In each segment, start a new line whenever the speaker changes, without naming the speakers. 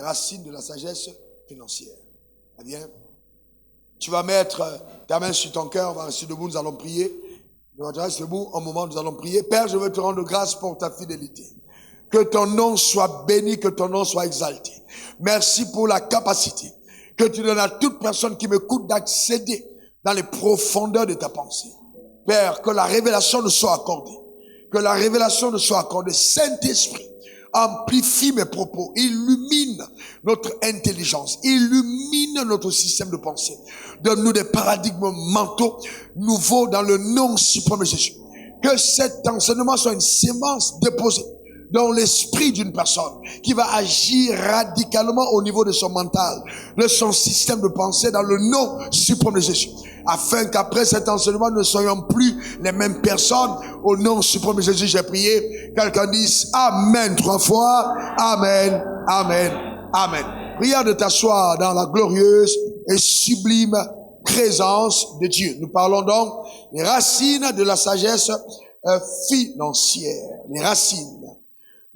racines de la sagesse financière. Eh bien, tu vas mettre ta main sur ton cœur, on va rester debout, nous allons prier. Nous allons rester debout, un moment, nous allons prier. Père, je veux te rendre grâce pour ta fidélité. Que ton nom soit béni, que ton nom soit exalté. Merci pour la capacité que tu donnes à toute personne qui m'écoute d'accéder dans les profondeurs de ta pensée. Père, que la révélation nous soit accordée. Que la révélation nous soit accordée. Saint-Esprit, amplifie mes propos, illumine notre intelligence, illumine notre système de pensée. Donne-nous des paradigmes mentaux nouveaux dans le nom suprême de Jésus. Que cet enseignement soit une sémence déposée dans l'esprit d'une personne qui va agir radicalement au niveau de son mental, de son système de pensée dans le nom suprême de Jésus. Afin qu'après cet enseignement, nous ne soyons plus les mêmes personnes. Au nom suprême de Jésus, j'ai prié. Quelqu'un dise Amen 3 fois. Amen, Amen, Amen. Prière de t'asseoir dans la glorieuse et sublime présence de Dieu. Nous parlons donc des racines de la sagesse financière. Les racines.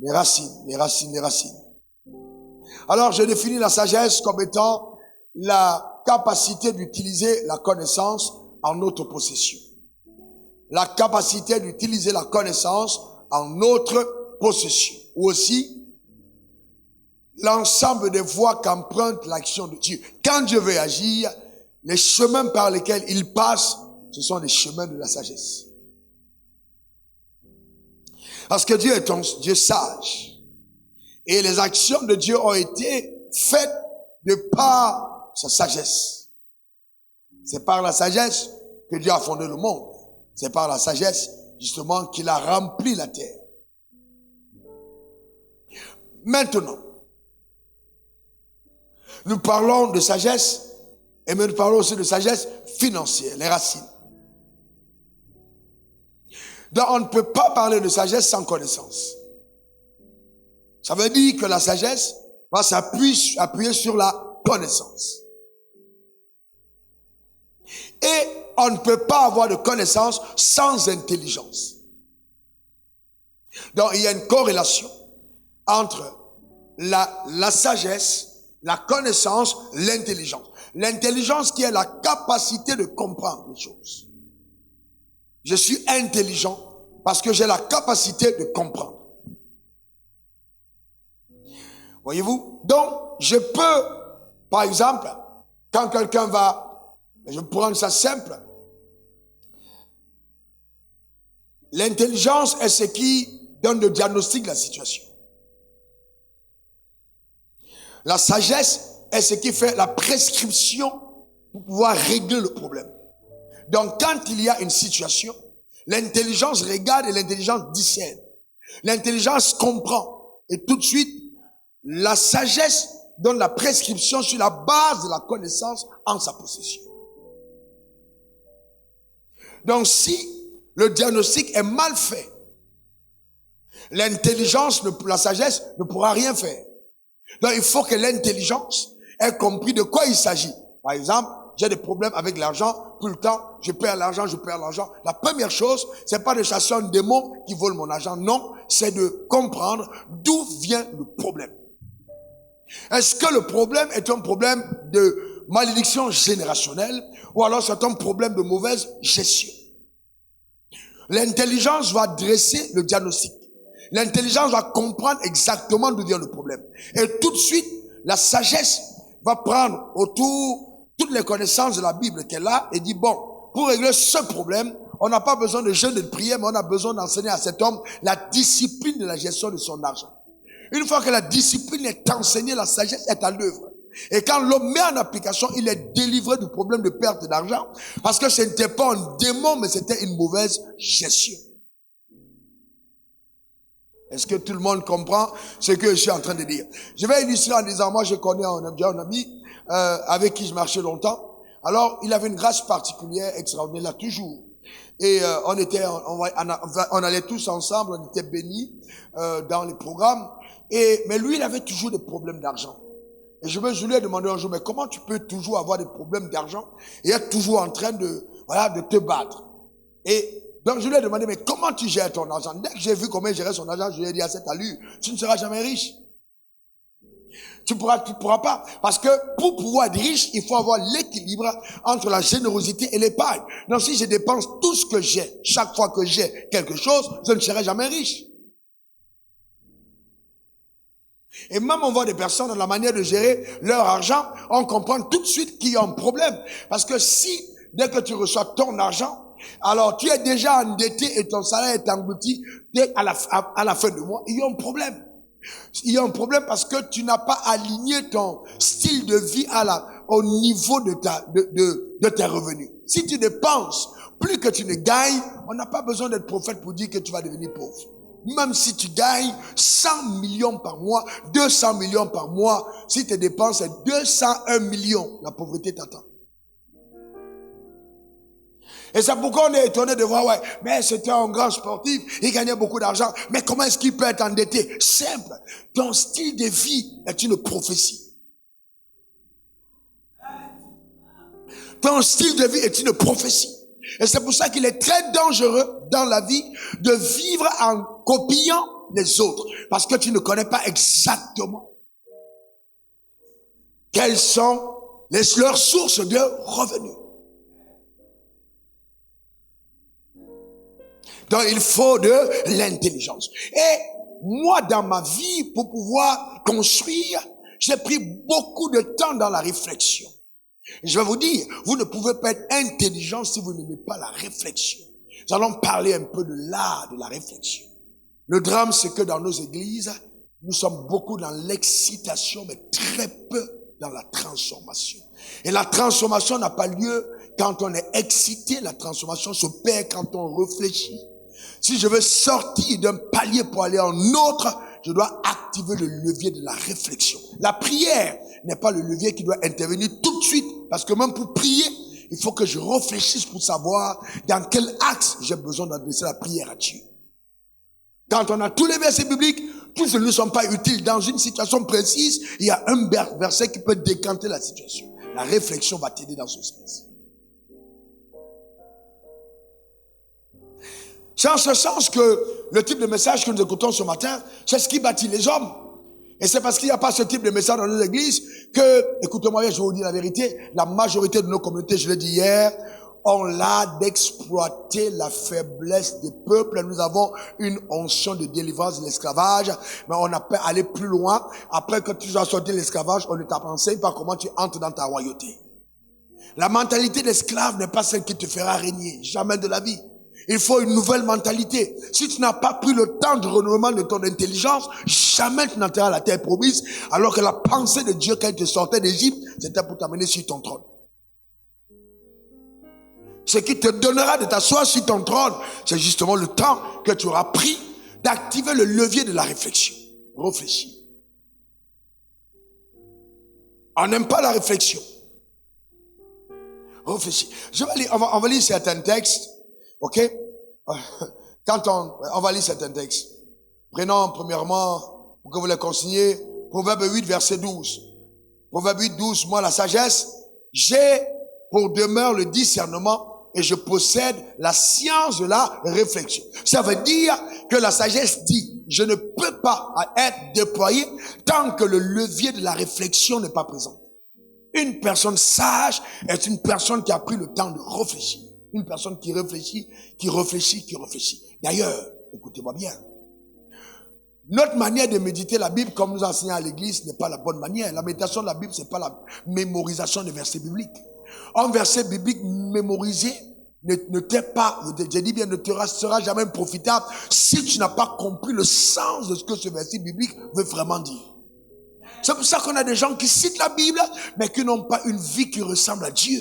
Les racines, les racines, les racines. Alors, je définis la sagesse comme étant la capacité d'utiliser la connaissance en notre possession. La capacité d'utiliser la connaissance en notre possession. Ou aussi, l'ensemble des voies qu'emprunte l'action de Dieu. Quand Dieu veut agir, les chemins par lesquels il passe, ce sont les chemins de la sagesse. Parce que Dieu est un Dieu sage. Et les actions de Dieu ont été faites de par sa sagesse. C'est par la sagesse que Dieu a fondé le monde. C'est par la sagesse, justement, qu'il a rempli la terre. Maintenant, nous parlons de sagesse, et nous parlons aussi de sagesse financière, les racines. Donc, on ne peut pas parler de sagesse sans connaissance. Ça veut dire que la sagesse va s'appuyer sur la connaissance. Et on ne peut pas avoir de connaissance sans intelligence. Donc, il y a une corrélation entre la sagesse, la connaissance, l'intelligence. L'intelligence qui est la capacité de comprendre les choses. Je suis intelligent parce que j'ai la capacité de comprendre. Voyez-vous? Donc, je peux, par exemple, quand quelqu'un va, je vais prendre ça simple, l'intelligence est ce qui donne le diagnostic de la situation. La sagesse est ce qui fait la prescription pour pouvoir régler le problème. Donc, quand il y a une situation, l'intelligence regarde et l'intelligence discerne. L'intelligence comprend. Et tout de suite, la sagesse donne la prescription sur la base de la connaissance en sa possession. Donc, si le diagnostic est mal fait, l'intelligence, la sagesse ne pourra rien faire. Donc, il faut que l'intelligence ait compris de quoi il s'agit. Par exemple, j'ai des problèmes avec l'argent, tout le temps, je perds l'argent. La première chose, c'est pas de chasser un démon qui vole mon argent, non, c'est de comprendre d'où vient le problème. Est-ce que le problème est un problème de malédiction générationnelle ou alors c'est un problème de mauvaise gestion? L'intelligence va dresser le diagnostic. L'intelligence va comprendre exactement d'où vient le problème. Et tout de suite, la sagesse va prendre autour toutes les connaissances de la Bible qu'elle a et dit, bon, pour régler ce problème, on n'a pas besoin de jeûne et de prière, mais on a besoin d'enseigner à cet homme la discipline de la gestion de son argent. Une fois que la discipline est enseignée, la sagesse est à l'œuvre. Et quand l'homme met en application, il est délivré du problème de perte d'argent, parce que ce n'était pas un démon, mais c'était une mauvaise gestion. Est-ce que tout le monde comprend ce que je suis en train de dire? Je vais illustrer en disant, moi je connais un ami avec qui je marchais longtemps. Alors, il avait une grâce particulière, extraordinaire, là, toujours. Et on allait tous ensemble, on était bénis dans les programmes. Mais lui, il avait toujours des problèmes d'argent. Et je lui ai demandé un jour, mais comment tu peux toujours avoir des problèmes d'argent et être toujours en train de te battre? Et donc, je lui ai demandé, mais comment tu gères ton argent? Dès que j'ai vu comment il gérait son argent, je lui ai dit, à cette allure, tu ne seras jamais riche. Tu pourras pas. Parce que pour pouvoir être riche, il faut avoir l'équilibre entre la générosité et l'épargne. Donc si je dépense tout ce que j'ai, chaque fois que j'ai quelque chose, je ne serai jamais riche. Et même on voit des personnes dans la manière de gérer leur argent, on comprend tout de suite qu'il y a un problème. Parce que si, dès que tu reçois ton argent, alors tu es déjà endetté et ton salaire est englouti dès à la fin du mois, il y a un problème. Il y a un problème parce que tu n'as pas aligné ton style de vie au niveau de tes revenus. Si tu dépenses plus que tu ne gagnes, on n'a pas besoin d'être prophète pour dire que tu vas devenir pauvre. Même si tu gagnes 100 millions par mois, 200 millions par mois, si tes dépenses sont 201 millions, la pauvreté t'attend. Et c'est pourquoi on est étonné de voir, ouais, mais c'était un grand sportif, il gagnait beaucoup d'argent, mais comment est-ce qu'il peut être endetté? Simple. Ton style de vie est une prophétie. Ton style de vie est une prophétie. Et c'est pour ça qu'il est très dangereux dans la vie de vivre en copiant les autres. Parce que tu ne connais pas exactement quelles sont leurs sources de revenus. Donc il faut de l'intelligence. Et moi, dans ma vie, pour pouvoir construire, j'ai pris beaucoup de temps dans la réflexion. Je vais vous dire, vous ne pouvez pas être intelligent si vous n'aimez pas la réflexion. Nous allons parler un peu de l'art de la réflexion. Le drame, c'est que dans nos églises, nous sommes beaucoup dans l'excitation, mais très peu dans la transformation. Et la transformation n'a pas lieu quand on est excité. La transformation se perd quand on réfléchit. Si je veux sortir d'un palier pour aller en autre, je dois activer le levier de la réflexion. La prière n'est pas le levier qui doit intervenir tout de suite. Parce que même pour prier, il faut que je réfléchisse pour savoir dans quel axe j'ai besoin d'adresser la prière à Dieu. Quand on a tous les versets bibliques, tous ne sont pas utiles. Dans une situation précise, il y a un verset qui peut décanter la situation. La réflexion va t'aider dans ce sens. C'est en ce sens que le type de message que nous écoutons ce matin, c'est ce qui bâtit les hommes. Et c'est parce qu'il n'y a pas ce type de message dans nos églises que, écoutez-moi bien, je vais vous dire la vérité, la majorité de nos communautés, je l'ai dit hier, ont l'art d'exploiter la faiblesse des peuples. Nous avons une onction de délivrance de l'esclavage, mais on n'a pas allé plus loin. Après que tu as sorti l'esclavage, on ne t'enseigne pas comment tu entres dans ta royauté. La mentalité d'esclave n'est pas celle qui te fera régner, jamais de la vie. Il faut une nouvelle mentalité. Si tu n'as pas pris le temps du renouvellement de ton intelligence, jamais tu n'entreras à la terre promise, alors que la pensée de Dieu quand il te sortait d'Égypte, c'était pour t'amener sur ton trône. Ce qui te donnera de t'asseoir sur ton trône, c'est justement le temps que tu auras pris d'activer le levier de la réflexion. Réfléchis. On n'aime pas la réflexion. Réfléchis. On va lire certains textes. Ok? On va lire certains textes. Prenons premièrement, pour que vous les consigniez, Proverbe 8, verset 12. Proverbe 8, 12, moi la sagesse, j'ai pour demeure le discernement et je possède la science de la réflexion. Ça veut dire que la sagesse dit, je ne peux pas être déployé tant que le levier de la réflexion n'est pas présent. Une personne sage est une personne qui a pris le temps de réfléchir. Une personne qui réfléchit, qui réfléchit, qui réfléchit. D'ailleurs, écoutez-moi bien. Notre manière de méditer la Bible, comme nous enseignons à l'église, n'est pas la bonne manière. La méditation de la Bible, c'est pas la mémorisation des versets bibliques. Un verset biblique mémorisé ne t'est pas, je dis bien, ne te sera jamais profitable si tu n'as pas compris le sens de ce que ce verset biblique veut vraiment dire. C'est pour ça qu'on a des gens qui citent la Bible, mais qui n'ont pas une vie qui ressemble à Dieu.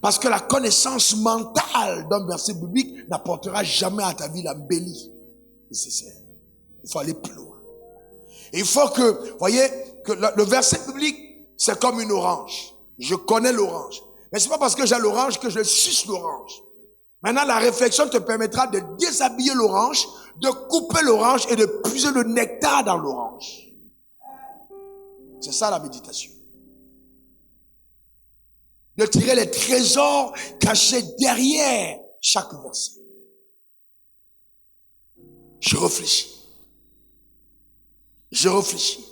Parce que la connaissance mentale d'un verset biblique n'apportera jamais à ta vie l'embellie nécessaire. Il faut aller plus loin. Et il faut que, voyez, que le verset biblique, c'est comme une orange. Je connais l'orange. Mais c'est pas parce que j'ai l'orange que je suce l'orange. Maintenant, la réflexion te permettra de déshabiller l'orange, de couper l'orange et de puiser le nectar dans l'orange. C'est ça la méditation. De tirer les trésors cachés derrière chaque verset. Je réfléchis. Je réfléchis.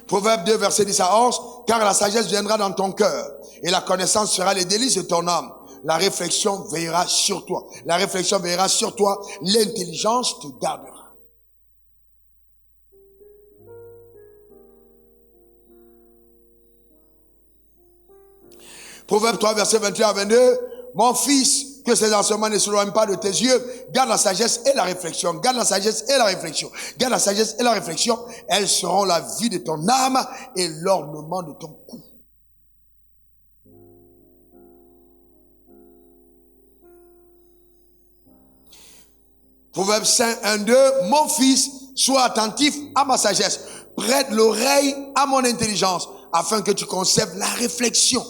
Proverbe 2, verset 10 à 11. Car la sagesse viendra dans ton cœur et la connaissance sera les délices de ton âme. La réflexion veillera sur toi. La réflexion veillera sur toi. L'intelligence te gardera. Proverbe 3, verset 21 à 22. Mon fils, que ces enseignements ne s'éloignent pas de tes yeux. Garde la sagesse et la réflexion. Garde la sagesse et la réflexion. Garde la sagesse et la réflexion. Elles seront la vie de ton âme et l'ornement de ton cou. Proverbe 5, 1, 2. Mon fils, sois attentif à ma sagesse. Prête l'oreille à mon intelligence, afin que tu conserves la réflexion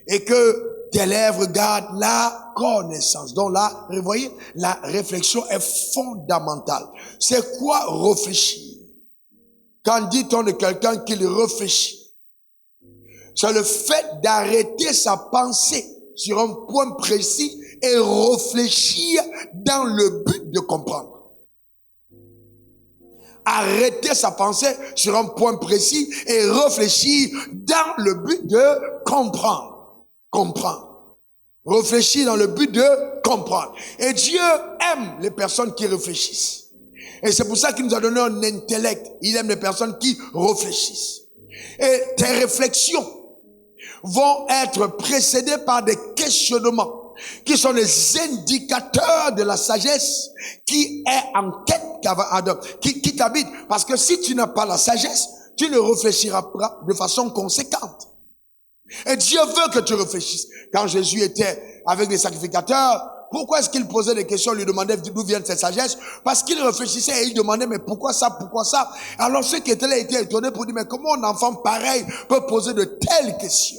et que tes lèvres gardent la connaissance. Donc là, vous voyez, la réflexion est fondamentale. C'est quoi réfléchir? Quand dit-on de quelqu'un qu'il réfléchit? C'est le fait d'arrêter sa pensée sur un point précis et réfléchir dans le but de comprendre. Arrêter sa pensée sur un point précis et réfléchir dans le but de comprendre. Comprendre. Réfléchir dans le but de comprendre. Et Dieu aime les personnes qui réfléchissent. Et c'est pour ça qu'il nous a donné un intellect. Il aime les personnes qui réfléchissent. Et tes réflexions vont être précédées par des questionnements qui sont les indicateurs de la sagesse qui est en quête, qui t'habite. Parce que si tu n'as pas la sagesse, tu ne réfléchiras pas de façon conséquente. Et Dieu veut que tu réfléchisses. Quand Jésus était avec les sacrificateurs, pourquoi est-ce qu'il posait des questions, lui demandait d'où vient cette sagesse? Parce qu'il réfléchissait et il demandait, mais pourquoi ça, pourquoi ça? Alors ceux qui étaient là étaient étonnés pour dire, mais comment un enfant pareil peut poser de telles questions?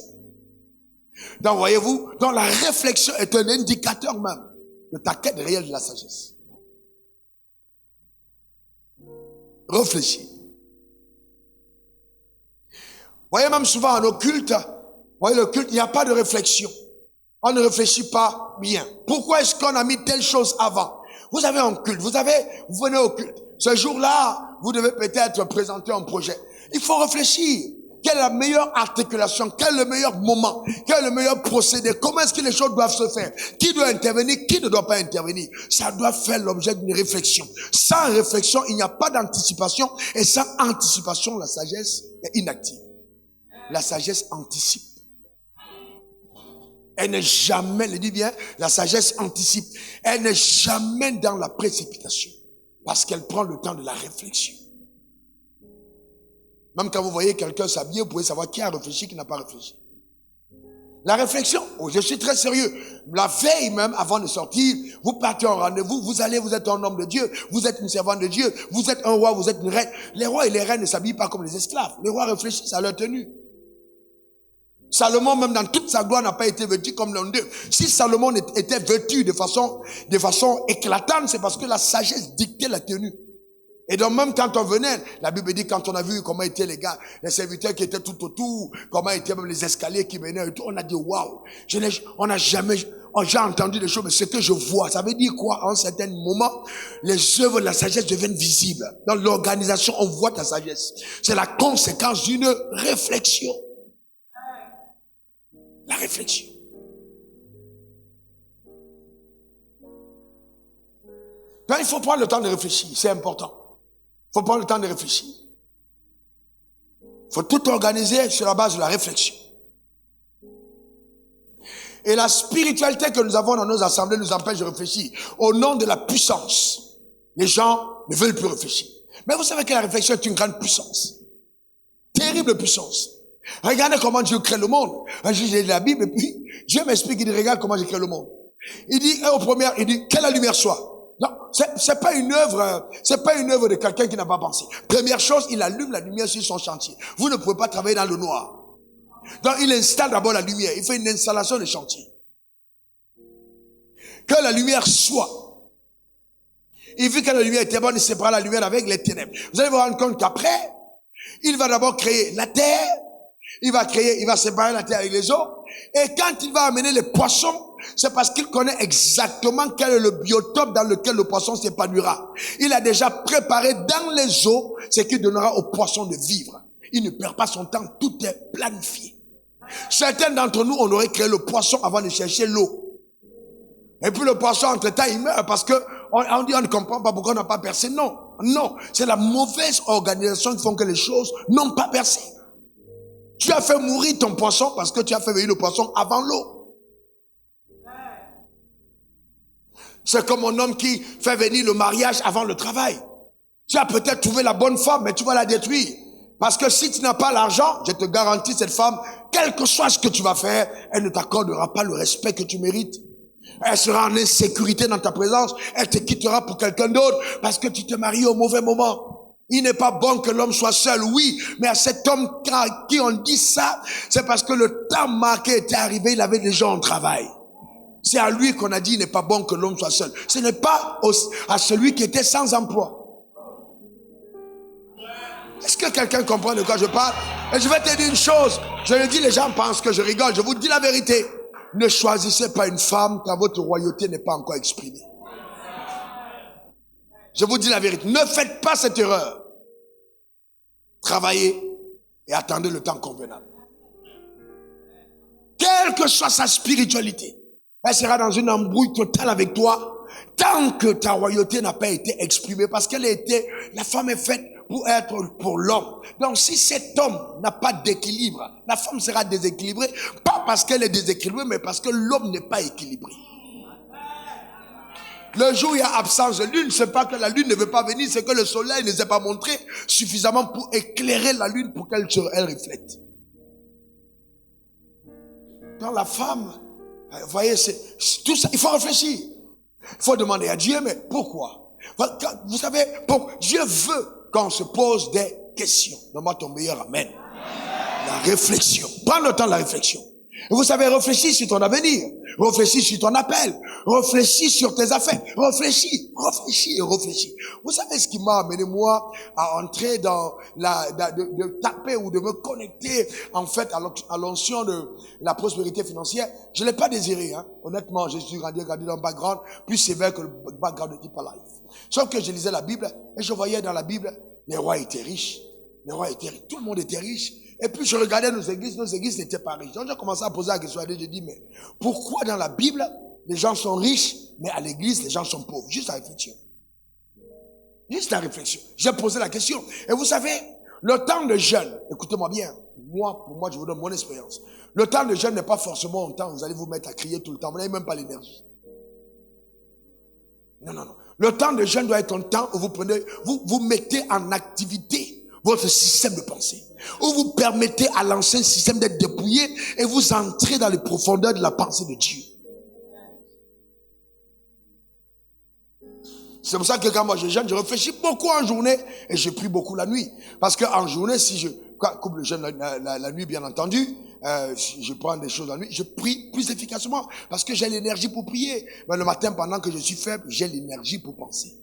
Donc voyez-vous, donc la réflexion est un indicateur même de ta quête réelle de la sagesse. Réfléchis. Voyez, même souvent en occulte, voyez le culte, il n'y a pas de réflexion. On ne réfléchit pas bien. Pourquoi est-ce qu'on a mis telle chose avant? Vous avez un culte, vous venez au culte. Ce jour-là, vous devez peut-être présenter un projet. Il faut réfléchir. Quelle est la meilleure articulation? Quel est le meilleur moment? Quel est le meilleur procédé? Comment est-ce que les choses doivent se faire? Qui doit intervenir? Qui ne doit pas intervenir? Ça doit faire l'objet d'une réflexion. Sans réflexion, il n'y a pas d'anticipation. Et sans anticipation, la sagesse est inactive. La sagesse anticipe. Elle n'est jamais, le dit bien, la sagesse anticipe. Elle n'est jamais dans la précipitation. Parce qu'elle prend le temps de la réflexion. Même quand vous voyez quelqu'un s'habiller, vous pouvez savoir qui a réfléchi, qui n'a pas réfléchi. La réflexion, oh, je suis très sérieux. La veille même, avant de sortir, vous partez en rendez-vous, vous êtes un homme de Dieu, vous êtes une servante de Dieu, vous êtes un roi, vous êtes une reine. Les rois et les reines ne s'habillent pas comme les esclaves. Les rois réfléchissent à leur tenue. Salomon, même dans toute sa gloire, n'a pas été vêtu comme l'un d'eux. Si Salomon était vêtu de façon éclatante, c'est parce que la sagesse dictait la tenue. Et donc même quand on venait, la Bible dit, quand on a vu comment étaient les gars, les serviteurs qui étaient tout autour, comment étaient même les escaliers qui venaient et tout, on a dit waouh, on n'a jamais entendu des choses, mais ce que je vois, ça veut dire quoi? À un certain moment, les œuvres de la sagesse deviennent visibles. Dans l'organisation, on voit ta sagesse. C'est la conséquence d'une réflexion. La réflexion. Donc il faut prendre le temps de réfléchir, c'est important. Il faut prendre le temps de réfléchir. Il faut tout organiser sur la base de la réflexion. Et la spiritualité que nous avons dans nos assemblées nous empêche de réfléchir. Au nom de la puissance, les gens ne veulent plus réfléchir. Mais vous savez que la réflexion est une grande puissance. Terrible puissance. Regardez comment Dieu crée le monde. Un jour, j'ai lu la Bible et puis Dieu m'explique, il dit, regarde comment j'ai créé le monde. Il dit, il dit, que la lumière soit. Non, c'est pas une œuvre de quelqu'un qui n'a pas pensé. Première chose, il allume la lumière sur son chantier. Vous ne pouvez pas travailler dans le noir. Donc, il installe d'abord la lumière. Il fait une installation de chantier. Que la lumière soit. Il vit que la lumière était bonne, il sépare la lumière avec les ténèbres. Vous allez vous rendre compte qu'après, il va d'abord créer la terre. Il va séparer la terre avec les eaux. Et quand il va amener les poissons, c'est parce qu'il connaît exactement quel est le biotope dans lequel le poisson s'épanouira. Il a déjà préparé dans les eaux ce qui donnera aux poissons de vivre. Il ne perd pas son temps, tout est planifié. Certains d'entre nous, on aurait créé le poisson avant de chercher l'eau. Et puis le poisson, entre-temps, il meurt parce que on dit on ne comprend pas pourquoi on n'a pas percé. Non, non, c'est la mauvaise organisation qui font que les choses n'ont pas percé. Tu as fait mourir ton poisson parce que tu as fait venir le poisson avant l'eau. C'est comme un homme qui fait venir le mariage avant le travail. Tu as peut-être trouvé la bonne femme, mais tu vas la détruire. Parce que si tu n'as pas l'argent, je te garantis, cette femme, quel que soit ce que tu vas faire, elle ne t'accordera pas le respect que tu mérites. Elle sera en insécurité dans ta présence. Elle te quittera pour quelqu'un d'autre parce que tu te maries au mauvais moment. Il n'est pas bon que l'homme soit seul, oui, mais à cet homme à qui on dit ça, c'est parce que le temps marqué était arrivé, il avait déjà un travail. C'est à lui qu'on a dit, il n'est pas bon que l'homme soit seul. Ce n'est pas à celui qui était sans emploi. Est-ce que quelqu'un comprend de quoi je parle? Et je vais te dire une chose. Je le dis, les gens pensent que je rigole. Je vous dis la vérité. Ne choisissez pas une femme quand votre royauté n'est pas encore exprimée. Je vous dis la vérité. Ne faites pas cette erreur. Travaillez et attendez le temps convenable. Quelle que soit sa spiritualité, elle sera dans une embrouille totale avec toi tant que ta royauté n'a pas été exprimée. Parce la femme est faite pour être pour l'homme. Donc si cet homme n'a pas d'équilibre, la femme sera déséquilibrée, pas parce qu'elle est déséquilibrée, mais parce que l'homme n'est pas équilibré. Le jour où il y a absence de lune, c'est pas que la lune ne veut pas venir, c'est que le soleil ne s'est pas montré suffisamment pour éclairer la lune pour qu'elle reflète. Dans la femme, vous voyez, c'est tout ça, il faut réfléchir. Il faut demander à Dieu, mais pourquoi? Vous savez, Dieu veut qu'on se pose des questions. Donne-moi ton meilleur amen. La réflexion. Prends le temps de la réflexion. Et vous savez, réfléchis sur ton avenir. Réfléchis sur ton appel. Réfléchis sur tes affaires. Réfléchis. Vous savez ce qui m'a amené, moi, à entrer dans de taper ou de me connecter, en fait, à l'onction de la prospérité financière. Je l'ai pas désiré, hein. Honnêtement, je suis grandi dans un background plus sévère que le background de Deeper Life. Sauf que je lisais la Bible et je voyais dans la Bible, les rois étaient riches. Les rois étaient riches. Tout le monde était riche. Et puis je regardais nos églises n'étaient pas riches. Donc j'ai commencé à poser la question à Dieu, je dis, mais pourquoi dans la Bible, les gens sont riches, mais à l'église, les gens sont pauvres? Juste la réflexion. J'ai posé la question. Et vous savez, le temps de jeûne, écoutez-moi bien, pour moi, je vous donne mon expérience. Le temps de jeûne n'est pas forcément un temps où vous allez vous mettre à crier tout le temps. Vous n'avez même pas l'énergie. Non. Le temps de jeûne doit être un temps où vous mettez en activité votre système de pensée, où vous permettez à l'ancien système d'être dépouillé et vous entrez dans les profondeurs de la pensée de Dieu. C'est pour ça que quand moi je jeûne, je réfléchis beaucoup en journée et je prie beaucoup la nuit. Parce qu'en journée, si je coupe le jeûne la nuit, bien entendu, je prends des choses la nuit, je prie plus efficacement parce que j'ai l'énergie pour prier. Mais le matin, pendant que je suis faible, j'ai l'énergie pour penser.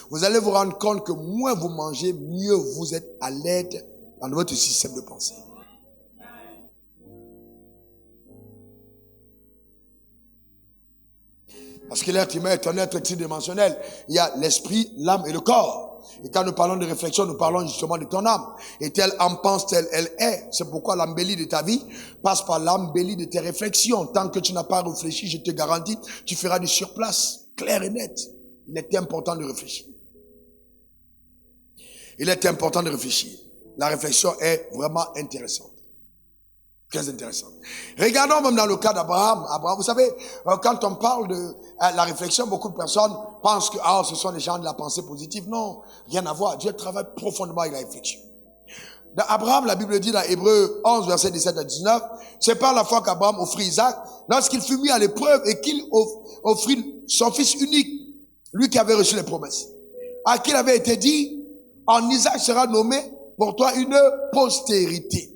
Vous allez vous rendre compte que moins vous mangez, mieux vous êtes à l'aide dans votre système de pensée. Parce que l'être humain est un être tridimensionnel. Il y a l'esprit, l'âme et le corps. Et quand nous parlons de réflexion, nous parlons justement de ton âme. Et telle âme pense, telle elle est. C'est pourquoi l'embellie de ta vie passe par l'embellie de tes réflexions. Tant que tu n'as pas réfléchi, je te garantis, tu feras du surplace, clair et net. Il est important de réfléchir. La réflexion est vraiment intéressante. Très intéressante. Regardons même dans le cas d'Abraham. Vous savez, quand on parle de la réflexion, beaucoup de personnes pensent que ce sont les gens de la pensée positive. Non, rien à voir. Dieu travaille profondément avec la réflexion. Dans Abraham, la Bible dit dans Hébreux 11, versets 17 à 19, c'est par la foi qu'Abraham offrit Isaac, lorsqu'il fut mis à l'épreuve et qu'il offrit son fils unique, lui qui avait reçu les promesses, à qui il avait été dit, en Isaac sera nommé pour toi une postérité.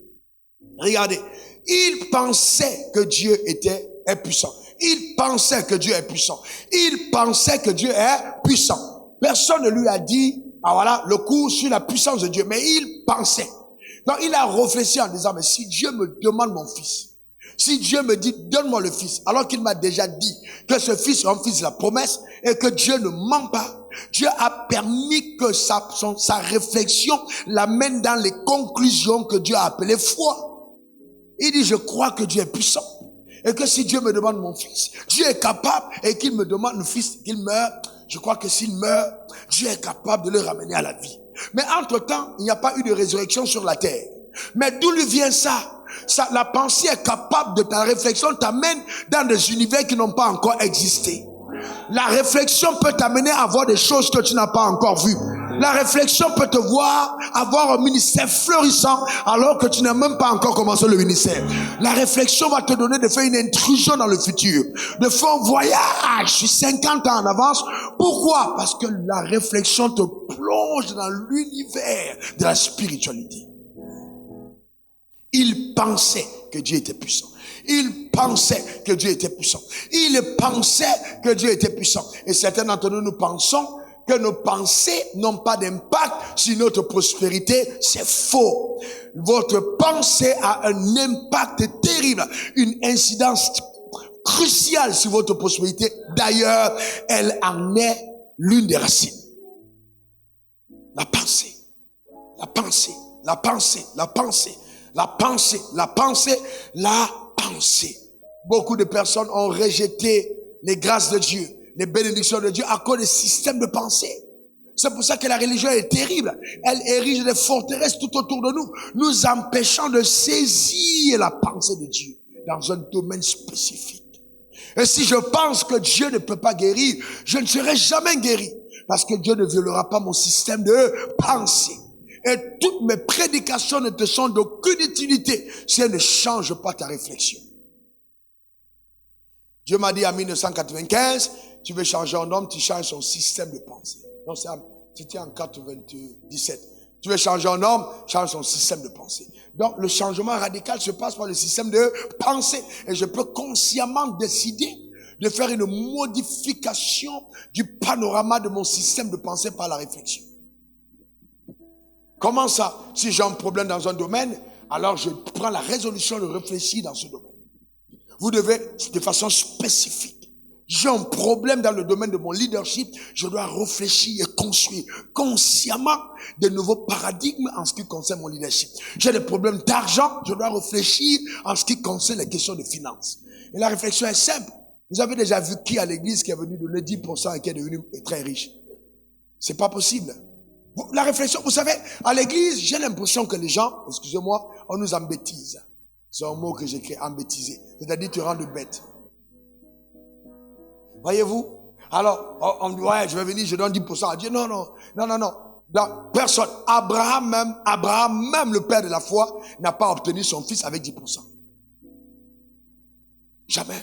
Regardez, il pensait que Dieu est puissant. Il pensait que Dieu est puissant. Il pensait que Dieu est puissant. Personne ne lui a dit, le coup sur la puissance de Dieu, mais il pensait. Donc il a réfléchi en disant, mais si Dieu me demande mon fils, Si Dieu me dit, donne-moi le fils, alors qu'il m'a déjà dit que ce fils est un fils de la promesse et que Dieu ne ment pas, Dieu a permis que sa réflexion l'amène dans les conclusions que Dieu a appelées foi. Il dit, je crois que Dieu est puissant. Et que si Dieu me demande mon fils, Dieu est capable, et qu'il me demande le fils, qu'il meurt, je crois que s'il meurt, Dieu est capable de le ramener à la vie. Mais entre-temps, il n'y a pas eu de résurrection sur la terre. Mais d'où lui vient ça? La pensée est capable de ta réflexion t'amène dans des univers qui n'ont pas encore existé. La réflexion peut t'amener à voir des choses que tu n'as pas encore vues. La réflexion peut te voir avoir un ministère florissant alors que tu n'as même pas encore commencé le ministère. La réflexion va te donner de faire une intrusion dans le futur, de faire un voyage sur 50 ans en avance. Pourquoi? Parce que la réflexion te plonge dans l'univers de la spiritualité. Il pensait que Dieu était puissant. Il pensait que Dieu était puissant. Il pensait que Dieu était puissant. Et certains d'entre nous, nous pensons que nos pensées n'ont pas d'impact sur notre prospérité. C'est faux. Votre pensée a un impact terrible, une incidence cruciale sur votre prospérité. D'ailleurs, elle en est l'une des racines. La pensée, la pensée, la pensée, la pensée, la pensée, la pensée, la pensée. Beaucoup de personnes ont rejeté les grâces de Dieu, les bénédictions de Dieu à cause des systèmes de pensée. C'est pour ça que la religion est terrible. Elle érige des forteresses tout autour de nous, nous empêchant de saisir la pensée de Dieu dans un domaine spécifique. Et si je pense que Dieu ne peut pas guérir, je ne serai jamais guéri. Parce que Dieu ne violera pas mon système de pensée. Et toutes mes prédications ne te sont d'aucune utilité si elles ne changent pas ta réflexion. Dieu m'a dit en 1995, tu veux changer un homme, tu changes son système de pensée. Non, c'était en 97. Tu veux changer un homme, change son système de pensée. Donc, le changement radical se passe par le système de pensée. Et je peux consciemment décider de faire une modification du panorama de mon système de pensée par la réflexion. Comment ça? Si j'ai un problème dans un domaine, alors je prends la résolution de réfléchir dans ce domaine. Vous devez, de façon spécifique, j'ai un problème dans le domaine de mon leadership, je dois réfléchir et construire consciemment de nouveaux paradigmes en ce qui concerne mon leadership. J'ai des problèmes d'argent, je dois réfléchir en ce qui concerne les questions de finances. Et la réflexion est simple. Vous avez déjà vu qui à l'église qui est venu donner 10% et qui est devenu très riche? C'est pas possible. La réflexion, vous savez, à l'église, j'ai l'impression que les gens, excusez-moi, on nous embêtise. C'est un mot que j'écris, embêtiser. C'est-à-dire, tu rends de bête. Voyez-vous? Alors, on dit, ouais, je vais venir, je donne 10% à Dieu. Non, non, non, non, non. Non, personne. Abraham même, le père de la foi, n'a pas obtenu son fils avec 10%. Jamais.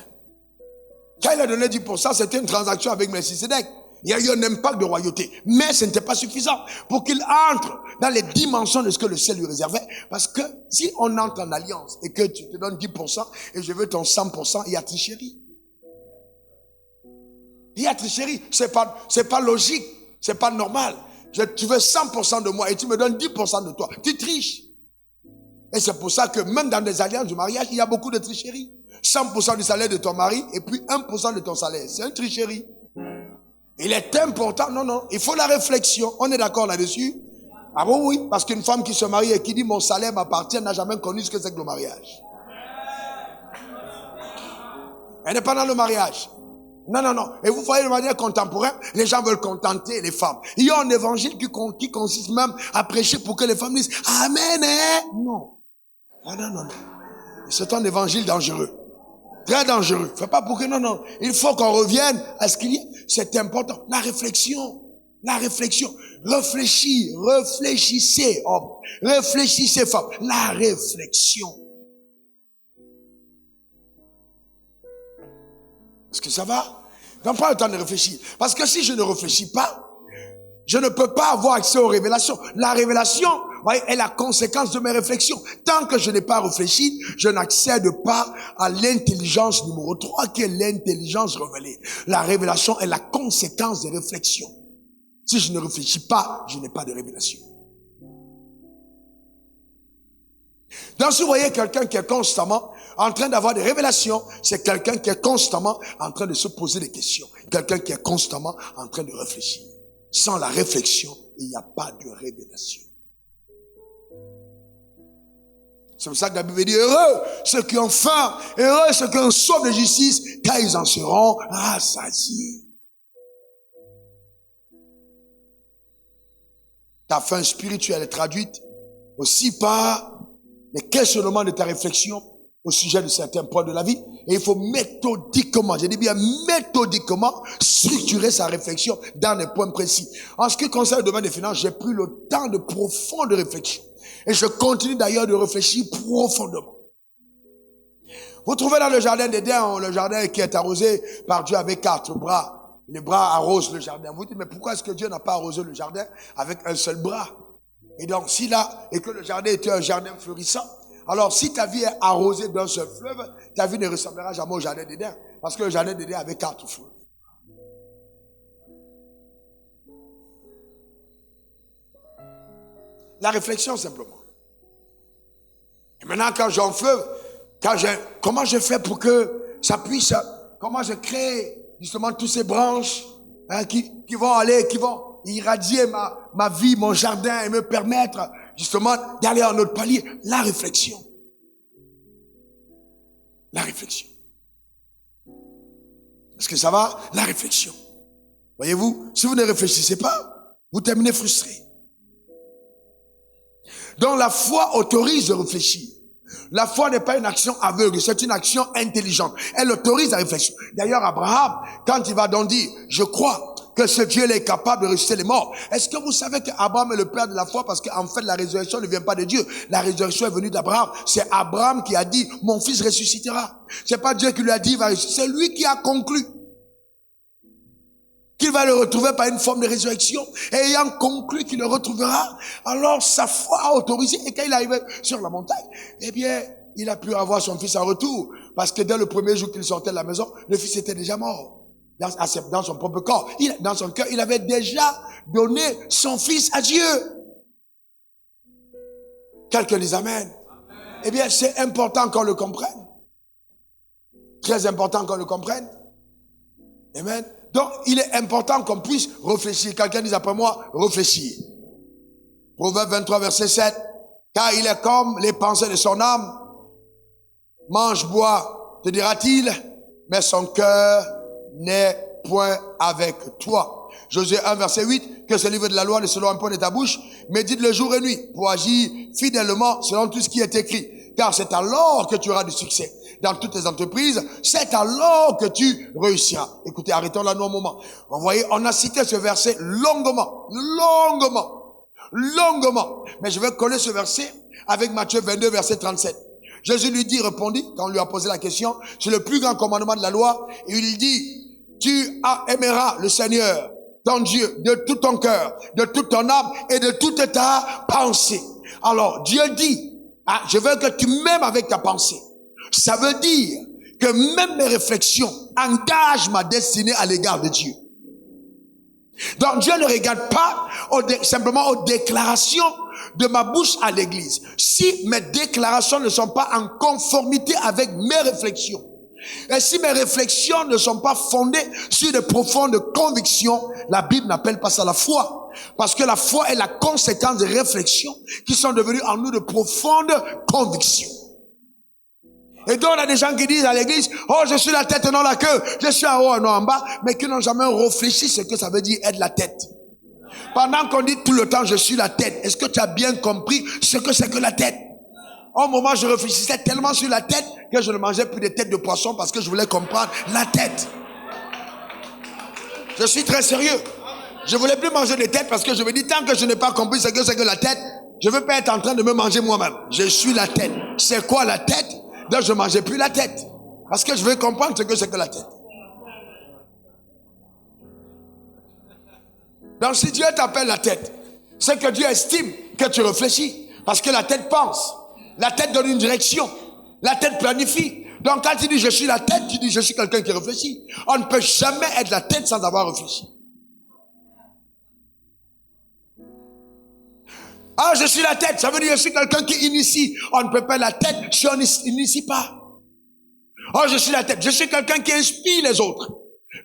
Quand il a donné 10%, c'était une transaction avec Melchisedec. Il y a eu un impact de royauté. Mais ce n'était pas suffisant pour qu'il entre dans les dimensions de ce que le ciel lui réservait. Parce que si on entre en alliance et que tu te donnes 10% et je veux ton 100%, il y a tricherie. Il y a tricherie. C'est pas logique. C'est pas normal. Tu veux 100% de moi et tu me donnes 10% de toi. Tu triches. Et c'est pour ça que même dans des alliances du mariage, il y a beaucoup de tricherie. 100% du salaire de ton mari et puis 1% de ton salaire. C'est une tricherie. Il est important, non, il faut la réflexion. On est d'accord là-dessus? Ah bon, oui, parce qu'une femme qui se marie et qui dit mon salaire m'appartient n'a jamais connu ce que c'est que le mariage. Elle n'est pas dans le mariage. Non. Et vous voyez de manière contemporaine, les gens veulent contenter les femmes. Il y a un évangile qui consiste même à prêcher pour que les femmes disent Amen, Non. Non. C'est un évangile dangereux. Très dangereux. Fais pas pour que non. Il faut qu'on revienne à ce qu'il y a. C'est important. La réflexion. Réfléchissez, hommes. Réfléchissez, femmes. La réflexion. Est-ce que ça va? Donc, pas le temps de réfléchir. Parce que si je ne réfléchis pas, je ne peux pas avoir accès aux révélations. La révélation, est la conséquence de mes réflexions. Tant que je n'ai pas réfléchi, je n'accède pas à l'intelligence numéro 3, qui est l'intelligence révélée. La révélation est la conséquence des réflexions. Si je ne réfléchis pas, je n'ai pas de révélation. Donc, si vous voyez quelqu'un qui est constamment en train d'avoir des révélations, c'est quelqu'un qui est constamment en train de se poser des questions. Quelqu'un qui est constamment en train de réfléchir. Sans la réflexion, il n'y a pas de révélation. C'est pour ça que la Bible dit, heureux ceux qui ont faim, heureux ceux qui ont soif de justice, car ils en seront rassasiés. Ta faim spirituelle est traduite aussi par les questionnements de ta réflexion au sujet de certains points de la vie. Et il faut méthodiquement, je dis bien méthodiquement, structurer sa réflexion dans des points précis. En ce qui concerne le domaine des finances, j'ai pris le temps de profonde réflexion. Et je continue d'ailleurs de réfléchir profondément. Vous trouvez dans le jardin d'Éden, le jardin qui est arrosé par Dieu avec 4 bras. Les bras arrosent le jardin. Vous dites, mais pourquoi est-ce que Dieu n'a pas arrosé le jardin avec un seul bras? Et donc, si là, et que le jardin était un jardin fleurissant, alors si ta vie est arrosée d'un seul fleuve, ta vie ne ressemblera jamais au jardin d'Éden. Parce que le jardin d'Éden avait 4 fleuves. La réflexion simplement. Et maintenant, quand j'enfleuve, comment je fais pour que ça puisse, comment je crée justement toutes ces branches qui vont irradier ma vie, mon jardin et me permettre justement d'aller à un autre palier. La réflexion. La réflexion. Est-ce que ça va? La réflexion. Voyez-vous, si vous ne réfléchissez pas, vous terminez frustré. Donc la foi autorise de réfléchir. La foi n'est pas une action aveugle, c'est une action intelligente. Elle autorise la réflexion. D'ailleurs, Abraham, quand il va donc dire, je crois que ce Dieu est capable de ressusciter les morts. Est-ce que vous savez qu'Abraham est le père de la foi parce qu'en fait la résurrection ne vient pas de Dieu. La résurrection est venue d'Abraham. C'est Abraham qui a dit, mon fils ressuscitera. C'est pas Dieu qui lui a dit, il va ressusciter. C'est lui qui a conclu qu'il va le retrouver par une forme de résurrection. Et ayant conclu qu'il le retrouvera, alors sa foi a autorisé. Et quand il est arrivé sur la montagne, eh bien, il a pu avoir son fils en retour. Parce que dès le premier jour qu'il sortait de la maison, le fils était déjà mort. Dans son propre corps. Dans son cœur, il avait déjà donné son fils à Dieu. Quelqu'un disent Amen. Eh bien, c'est important qu'on le comprenne. Très important qu'on le comprenne. Amen. Donc, il est important qu'on puisse réfléchir. Quelqu'un dit après moi, réfléchir. Proverbe 23, verset 7. Car il est comme les pensées de son âme. Mange, bois, te dira-t-il, mais son cœur n'est point avec toi. Josué 1, verset 8. Que ce livre de la loi ne se loin point de ta bouche. Médite le jour et nuit pour agir fidèlement selon tout ce qui est écrit. Car c'est alors que tu auras du succès dans toutes tes entreprises, c'est alors que tu réussiras. Écoutez, arrêtons là un moment. Vous voyez, on a cité ce verset longuement. Mais je vais coller ce verset avec Matthieu 22, verset 37. Jésus lui dit, répondit, quand on lui a posé la question, c'est le plus grand commandement de la loi, et il dit, tu aimeras le Seigneur, ton Dieu, de tout ton cœur, de toute ton âme et de toute ta pensée. Alors, Dieu dit, je veux que tu m'aimes avec ta pensée. Ça veut dire que même mes réflexions engagent ma destinée à l'égard de Dieu. Donc Dieu ne regarde pas simplement aux déclarations de ma bouche à l'église. Si mes déclarations ne sont pas en conformité avec mes réflexions, et si mes réflexions ne sont pas fondées sur de profondes convictions, la Bible n'appelle pas ça la foi. Parce que la foi est la conséquence des réflexions qui sont devenues en nous de profondes convictions. Et donc, on a des gens qui disent à l'église, oh, je suis la tête, non la queue, je suis en haut, non en bas, mais qui n'ont jamais réfléchi ce que ça veut dire être la tête. Pendant qu'on dit tout le temps, je suis la tête, est-ce que tu as bien compris ce que c'est que la tête? Au moment, je réfléchissais tellement sur la tête que je ne mangeais plus de têtes de poisson parce que je voulais comprendre la tête. Je suis très sérieux. Je voulais plus manger de tête parce que je me dis, tant que je n'ai pas compris ce que c'est que la tête, je ne veux pas être en train de me manger moi-même. Je suis la tête. C'est quoi la tête? Donc je ne mangeais plus la tête. Parce que je veux comprendre ce que c'est que la tête. Donc si Dieu t'appelle la tête, c'est que Dieu estime que tu réfléchis. Parce que la tête pense. La tête donne une direction. La tête planifie. Donc quand tu dis je suis la tête, tu dis je suis quelqu'un qui réfléchit. On ne peut jamais être la tête sans avoir réfléchi. Ah, je suis la tête. Ça veut dire que je suis quelqu'un qui initie. On ne peut pas la tête si on n'initie pas. Oh, je suis la tête. Je suis quelqu'un qui inspire les autres.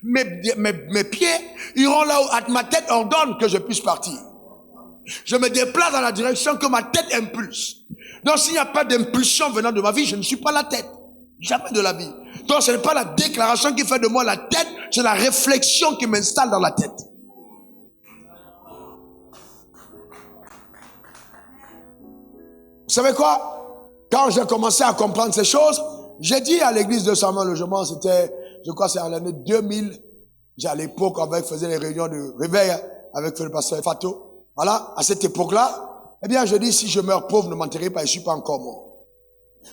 Mes pieds iront là où ma tête ordonne que je puisse partir. Je me déplace dans la direction que ma tête impulse. Donc, s'il n'y a pas d'impulsion venant de ma vie, je ne suis pas la tête. Jamais de la vie. Donc, ce n'est pas la déclaration qui fait de moi la tête, c'est la réflexion qui m'installe dans la tête. Vous savez quoi? Quand j'ai commencé à comprendre ces choses, j'ai dit à l'église de Samuel Logement, c'était, je crois c'est en l'année 2000, à l'époque, faisait les réunions de réveil avec le pasteur Fato. Voilà, à cette époque-là, eh bien, je dis, si je meurs pauvre, ne m'enterrez pas, je suis pas encore mort.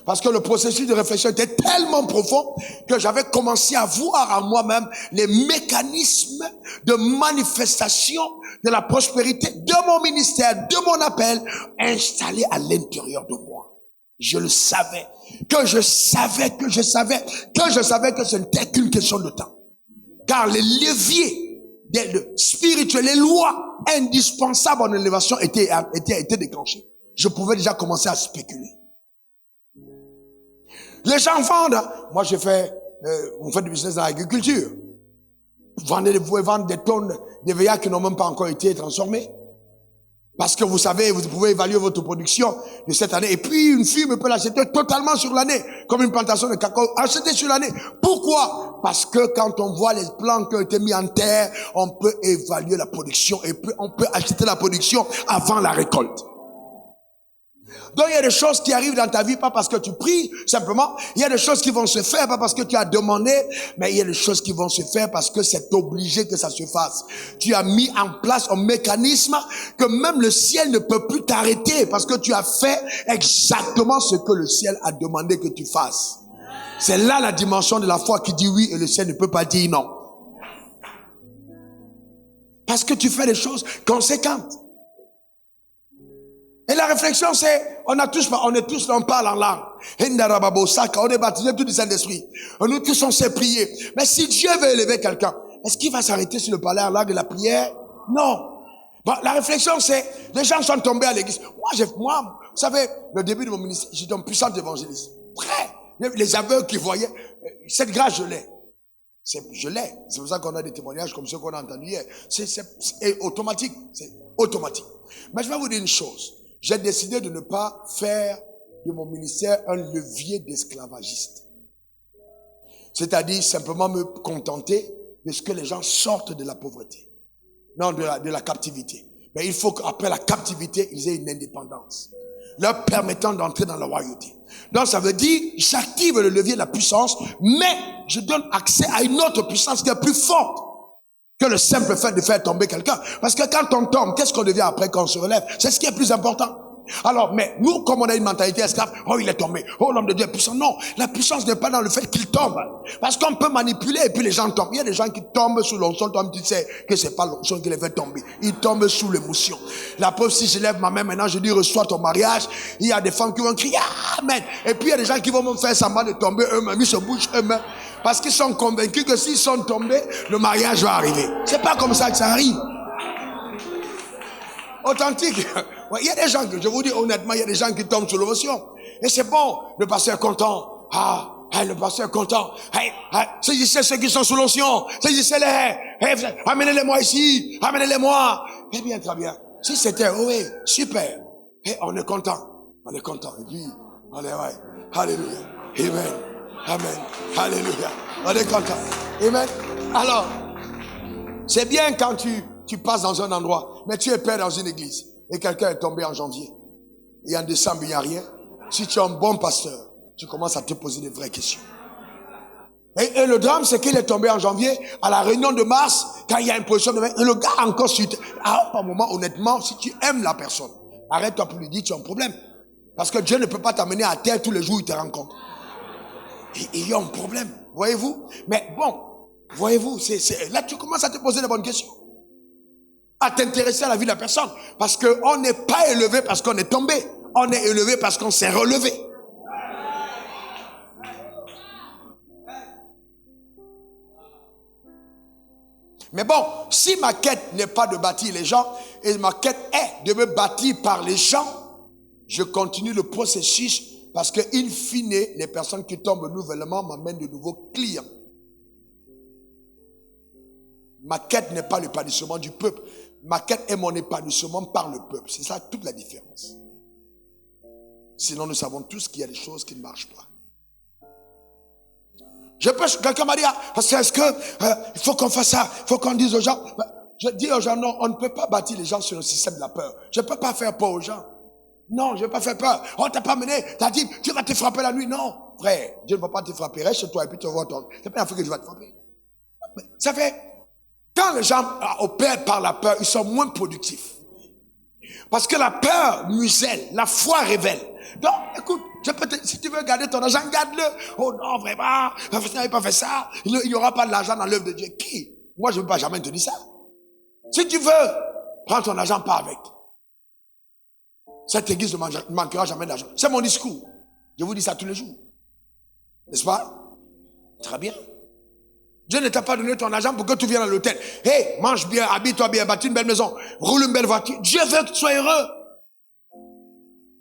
Parce que le processus de réflexion était tellement profond que j'avais commencé à voir en moi-même les mécanismes de manifestation de la prospérité de mon ministère, de mon appel, installés à l'intérieur de moi. Je le savais, que ce n'était qu'une question de temps. Car les leviers spirituels, les lois indispensables en élévation étaient déclenchées. Je pouvais déjà commencer à spéculer. Les gens vendent. Moi, on fait du business dans l'agriculture. Vous pouvez vendre des tonnes de VA qui n'ont même pas encore été transformées. Parce que vous savez, vous pouvez évaluer votre production de cette année. Et puis, une firme peut l'acheter totalement sur l'année. Comme une plantation de cacao, acheter sur l'année. Pourquoi? Parce que quand on voit les plants qui ont été mis en terre, on peut évaluer la production. Et puis, on peut acheter la production avant la récolte. Donc, il y a des choses qui arrivent dans ta vie, pas parce que tu pries, simplement. Il y a des choses qui vont se faire, pas parce que tu as demandé, mais il y a des choses qui vont se faire parce que c'est obligé que ça se fasse. Tu as mis en place un mécanisme que même le ciel ne peut plus t'arrêter parce que tu as fait exactement ce que le ciel a demandé que tu fasses. C'est là la dimension de la foi qui dit oui et le ciel ne peut pas dire non. Parce que tu fais des choses conséquentes. Et la réflexion, c'est, on est tous là, on parle en langue. On est baptisé tout du Saint-Esprit. Nous tous, on sait prier. Mais si Dieu veut élever quelqu'un, est-ce qu'il va s'arrêter sur le parler en langue de la prière? Non. Bon, la réflexion, c'est, les gens sont tombés à l'église. Moi, vous savez, le début de mon ministère, j'étais un puissant évangéliste. Prêt. Les aveugles qui voyaient, cette grâce, je l'ai. Je l'ai. C'est pour ça qu'on a des témoignages comme ceux qu'on a entendus hier. C'est automatique. C'est automatique. Mais je vais vous dire une chose. J'ai décidé de ne pas faire de mon ministère un levier d'esclavagiste. C'est-à-dire simplement me contenter de ce que les gens sortent de la pauvreté. Non, de la captivité. Mais il faut qu'après la captivité, ils aient une indépendance, leur permettant d'entrer dans la royauté. Donc ça veut dire, j'active le levier de la puissance, mais je donne accès à une autre puissance qui est plus forte que le simple fait de faire tomber quelqu'un. Parce que quand on tombe, qu'est-ce qu'on devient après quand on se relève? C'est ce qui est plus important. Alors, mais nous, comme on a une mentalité esclave, oh, il est tombé, oh, l'homme de Dieu est puissant. Non, la puissance n'est pas dans le fait qu'il tombe. Parce qu'on peut manipuler et puis les gens tombent. Il y a des gens qui tombent sous l'onction, toi, tu sais que c'est pas l'onction qui les fait tomber. Ils tombent sous l'émotion. La preuve, si je lève ma main maintenant, je dis, reçois ton mariage, il y a des femmes qui vont crier, amen. Et puis il y a des gens qui vont me faire semblant de tomber eux-mêmes, ils se bougent eux-mêmes. Parce qu'ils sont convaincus que s'ils sont tombés, le mariage va arriver. C'est pas comme ça que ça arrive. Authentique. Ouais, il y a des gens que, je vous dis honnêtement, il y a des gens qui tombent sous l'émotion. Et c'est bon, le pasteur est content. Le pasteur est content. Saisissez ceux qui sont sous l'onction. Saisissez-les. Amenez-les-moi ici. Amenez-les-moi. Eh bien, très bien. Si c'était, oui, super. On est content. On est content. Et puis, on est, ouais. Alléluia. Amen. Amen. Alléluia. On est content. Amen. Alors, c'est bien quand tu passes dans un endroit, mais tu es père dans une église, et quelqu'un est tombé en janvier, et en décembre, il n'y a rien. Si tu es un bon pasteur, tu commences à te poser des vraies questions. Et le drame, c'est qu'il est tombé en janvier, à la réunion de mars, quand il y a une position de main, et le gars encore suite. À un moment, honnêtement, si tu aimes la personne, arrête-toi pour lui dire, tu as un problème. Parce que Dieu ne peut pas t'amener à terre tous les jours où il te rencontre. Il y a un problème, voyez-vous. Mais bon, voyez-vous, là tu commences à te poser les bonnes questions. À t'intéresser à la vie de la personne. Parce qu'on n'est pas élevé parce qu'on est tombé. On est élevé parce qu'on s'est relevé. Mais bon, si ma quête n'est pas de bâtir les gens, et ma quête est de me bâtir par les gens, je continue le processus parce que, in fine, les personnes qui tombent nouvellement m'amènent de nouveaux clients. Ma quête n'est pas l'épanouissement du peuple. Ma quête est mon épanouissement par le peuple. C'est ça toute la différence. Sinon, nous savons tous qu'il y a des choses qui ne marchent pas. Quelqu'un m'a dit, est-ce que il faut qu'on fasse ça, il faut qu'on dise aux gens. Je dis aux gens, non, on ne peut pas bâtir les gens sur le système de la peur. Je ne peux pas faire peur aux gens. Non, je ne vais pas faire peur. On t'a pas mené, t'as dit, tu vas te frapper la nuit. Non, frère, Dieu ne va pas te frapper. Reste chez toi et puis tu vas voir. C'est pas la fois que Dieu va te frapper. Ça fait, quand les gens opèrent par la peur, ils sont moins productifs. Parce que la peur muselle, la foi révèle. Donc, écoute, si tu veux garder ton argent, garde-le. Oh non, vraiment, il n'avait pas fait ça. Il n'y aura pas de l'argent dans l'œuvre de Dieu. Qui? Moi, je ne veux pas jamais te dire ça. Si tu veux, prends ton argent, pas avec. Cette église ne manquera jamais d'argent. C'est mon discours. Je vous dis ça tous les jours. N'est-ce pas? Très bien. Dieu ne t'a pas donné ton argent pour que tu viennes à l'hôtel. Hey, mange bien, habille-toi bien, bâtis une belle maison, roule une belle voiture. Dieu veut que tu sois heureux.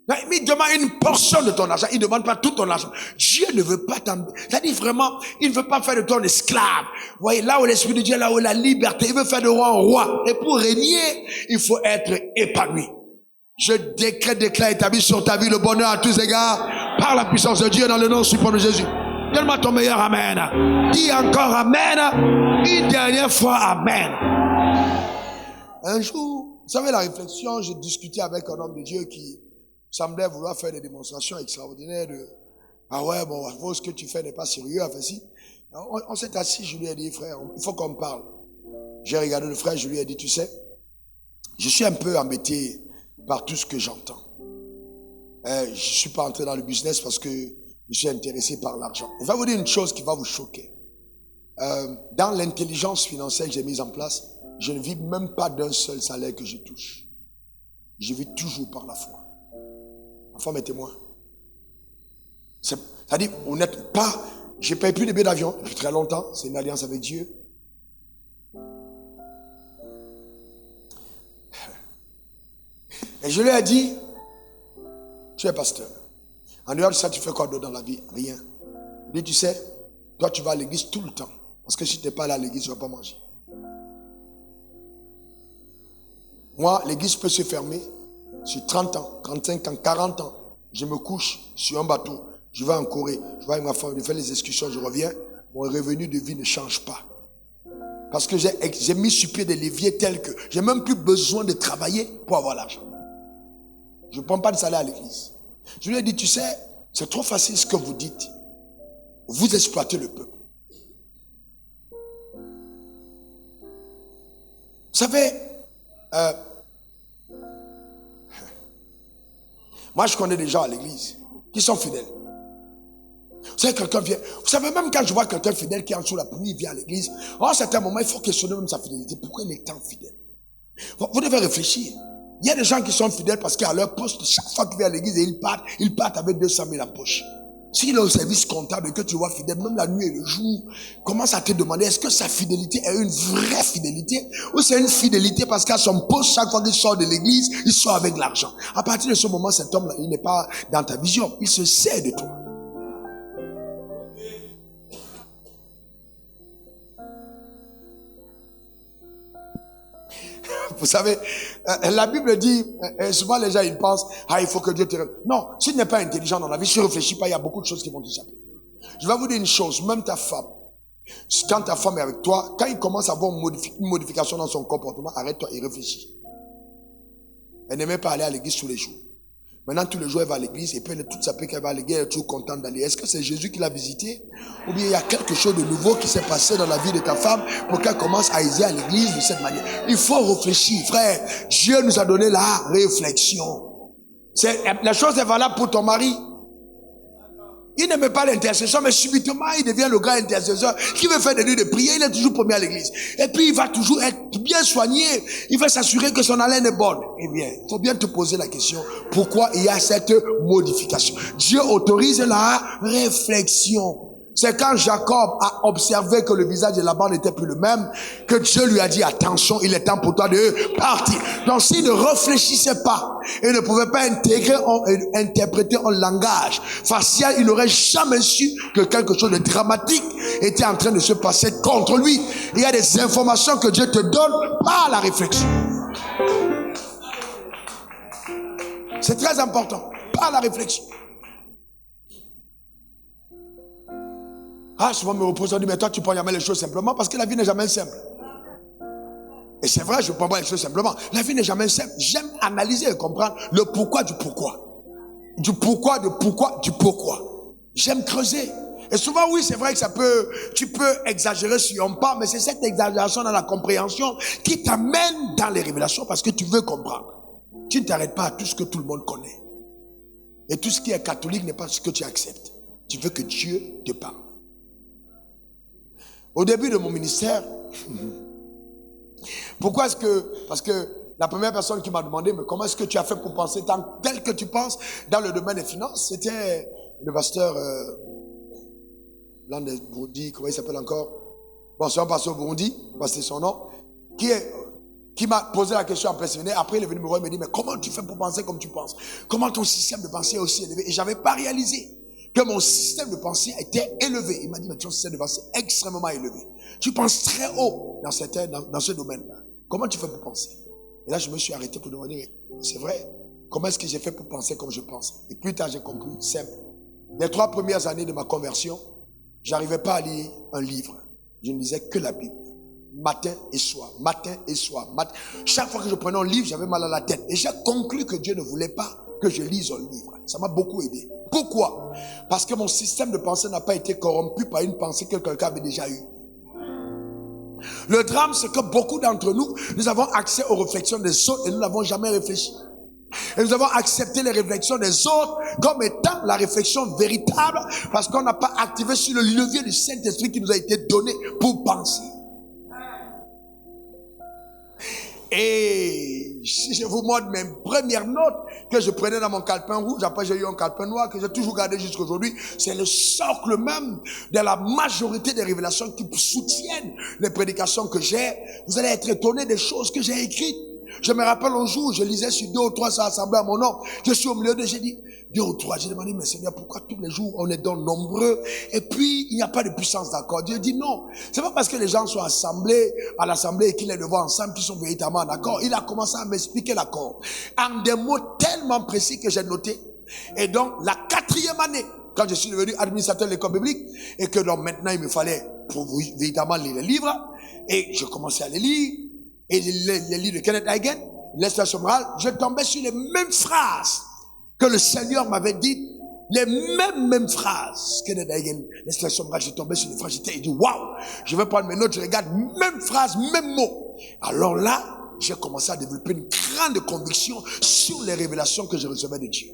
Mais il demande une portion de ton argent. Il ne demande pas tout ton argent. Dieu ne veut pas t'en... C'est-à-dire vraiment, il ne veut pas faire de toi un esclave. Vous voyez, là où l'Esprit de Dieu, là où la liberté, il veut faire de roi un roi. Et pour régner, il faut être épanoui. Je déclare établi sur ta vie le bonheur à tous égards, par la puissance de Dieu, dans le nom suprême de Jésus. Donne-moi ton meilleur amen. Dis encore amen. Une dernière fois amen. Un jour, vous savez la réflexion, j'ai discuté avec un homme de Dieu qui semblait vouloir faire des démonstrations extraordinaires de ah ouais, bon, ce que tu fais n'est pas sérieux. Enfin, si. On s'est assis, je lui ai dit, frère, il faut qu'on parle. J'ai regardé le frère, je lui ai dit, tu sais, je suis un peu embêté par tout ce que j'entends. Je ne suis pas entré dans le business parce que je suis intéressé par l'argent. Je vais vous dire une chose qui va vous choquer. Dans l'intelligence financière que j'ai mise en place, je ne vis même pas d'un seul salaire que je touche. Je vis toujours par la foi. Ma femme est témoin. C'est-à-dire, on n'est pas... Je ne paye plus de billets d'avion depuis très longtemps. C'est une alliance avec Dieu. Et je lui ai dit, tu es pasteur. En dehors de ça, tu fais quoi d'autre dans la vie? Rien. Il dit, tu sais, toi tu vas à l'église tout le temps. Parce que si tu n'es pas allé à l'église, tu ne vas pas manger. Moi, l'église peut se fermer sur 30 ans, 35 ans, 40 ans. Je me couche sur un bateau. Je vais en Corée. Je vais avec ma femme, je fais les excursions, je reviens. Mon revenu de vie ne change pas. Parce que j'ai mis sur pied des leviers tels que j'ai même plus besoin de travailler pour avoir l'argent. Je ne prends pas de salaire à l'église. Je lui ai dit, tu sais, c'est trop facile ce que vous dites. Vous exploitez le peuple. Vous savez, moi je connais des gens à l'église qui sont fidèles. Vous savez, quelqu'un vient. Vous savez, même quand je vois quelqu'un fidèle qui est en dessous de la pluie, il vient à l'église. À un certain moment, il faut questionner même sa fidélité. Pourquoi il est tant fidèle? Vous devez réfléchir. Il y a des gens qui sont fidèles parce qu'à leur poste, chaque fois qu'ils viennent à l'église et ils partent avec 200 000 en poche. S'il est au service comptable et que tu vois fidèle, même la nuit et le jour, commence à te demander est-ce que sa fidélité est une vraie fidélité ou c'est une fidélité parce qu'à son poste, chaque fois qu'il sort de l'église, il sort avec l'argent. À partir de ce moment, cet homme-là, il n'est pas dans ta vision. Il se sert de toi. Vous savez, la Bible dit, souvent les gens ils pensent, il faut que Dieu te... Non, si tu n'es pas intelligent dans la vie, si tu ne réfléchis pas, il y a beaucoup de choses qui vont t'échapper. Je vais vous dire une chose, même ta femme, quand ta femme est avec toi, quand il commence à avoir une modification dans son comportement, arrête-toi et réfléchis. Elle n'aimait pas aller à l'église tous les jours. Maintenant, tous les jours, elle va à l'église et puis elle est toute sa paix qu'elle va à l'église, elle est toujours contente d'aller. Est-ce que c'est Jésus qui l'a visité? Ou bien il y a quelque chose de nouveau qui s'est passé dans la vie de ta femme pour qu'elle commence à aider à l'église de cette manière? Il faut réfléchir, frère. Dieu nous a donné la réflexion. La chose est valable pour ton mari. Il n'aime pas l'intercession, mais subitement, il devient le grand intercesseur qui veut faire des nuits de prière. Il est toujours premier à l'église. Et puis, il va toujours être bien soigné. Il va s'assurer que son haleine est bonne. Eh bien, il faut bien te poser la question. Pourquoi il y a cette modification? Dieu autorise la réflexion. C'est quand Jacob a observé que le visage de Laban n'était plus le même, que Dieu lui a dit, attention, il est temps pour toi de partir. Donc s'il ne réfléchissait pas et ne pouvait pas interpréter un langage facial, il n'aurait jamais su que quelque chose de dramatique était en train de se passer contre lui. Il y a des informations que Dieu te donne par la réflexion. C'est très important, par la réflexion. Ah, souvent me repose, on dit, mais toi tu prends jamais les choses simplement parce que la vie n'est jamais simple. Et c'est vrai, je ne prends pas les choses simplement. La vie n'est jamais simple. J'aime analyser et comprendre le pourquoi du pourquoi. Du pourquoi, du pourquoi, du pourquoi. J'aime creuser. Et souvent, oui, c'est vrai que tu peux exagérer sur un pas, mais c'est cette exagération dans la compréhension qui t'amène dans les révélations parce que tu veux comprendre. Tu ne t'arrêtes pas à tout ce que tout le monde connaît. Et tout ce qui est catholique n'est pas ce que tu acceptes. Tu veux que Dieu te parle. Au début de mon ministère, pourquoi est-ce que... Parce que la première personne qui m'a demandé, mais comment est-ce que tu as fait pour penser tel que tu penses dans le domaine des finances, c'était le pasteur de Burundi, comment il s'appelle encore? Bon, c'est un pasteur Burundi, c'est son nom, qui m'a posé la question après séminaire. Après, il est venu me voir et me dit, mais comment tu fais pour penser comme tu penses? Comment ton système de pensée est aussi élevé? Et je n'avais pas réalisé que mon système de pensée était élevé. Il m'a dit, mais ton système de pensée est extrêmement élevé. Tu penses très haut dans ce domaine-là. Comment tu fais pour penser? Et là, je me suis arrêté pour demander, c'est vrai, comment est-ce que j'ai fait pour penser comme je pense? Et plus tard, j'ai compris, simple. Les 3 premières années de ma conversion, j'arrivais pas à lire un livre. Je ne lisais que la Bible. Matin et soir, matin et soir. Chaque fois que je prenais un livre, j'avais mal à la tête. Et j'ai conclu que Dieu ne voulait pas que je lise un livre. Ça m'a beaucoup aidé. Pourquoi? Parce que mon système de pensée n'a pas été corrompu par une pensée que quelqu'un avait déjà eue. Le drame, c'est que beaucoup d'entre nous, nous avons accès aux réflexions des autres et nous n'avons jamais réfléchi. Et nous avons accepté les réflexions des autres comme étant la réflexion véritable parce qu'on n'a pas activé sur le levier du Saint-Esprit qui nous a été donné pour penser. Et si je vous montre mes premières notes que je prenais dans mon calepin rouge, après j'ai eu un calepin noir que j'ai toujours gardé jusqu'à aujourd'hui, c'est le socle même de la majorité des révélations qui soutiennent les prédications que j'ai. Vous allez être étonnés des choses que j'ai écrites. Je me rappelle un jour, je lisais sur 2 ou 3 assemblées à mon nom. Je suis au milieu de, j'ai dit 2 ou 3. J'ai demandé, mais Seigneur, pourquoi tous les jours on est donc nombreux et puis il n'y a pas de puissance d'accord? Dieu dit non. C'est pas parce que les gens sont assemblés à l'assemblée et qu'ils les voient ensemble qu'ils sont véritablement en accord. Il a commencé à m'expliquer l'accord en des mots tellement précis que j'ai noté. Et donc la 4e année, quand je suis devenu administrateur de l'école biblique et que donc maintenant il me fallait pour véritablement lire les livres et je commençais à les lire. Et les livres de Kenneth Hagin, l'expression morale, je tombais sur les mêmes phrases que le Seigneur m'avait dites, les mêmes phrases. Kenneth Hagin, l'expression morale, je tombais sur les phrases, j'ai dit, waouh, je vais prendre mes notes, je regarde, même phrase, même mot. Alors là, j'ai commencé à développer une grande conviction sur les révélations que je recevais de Dieu.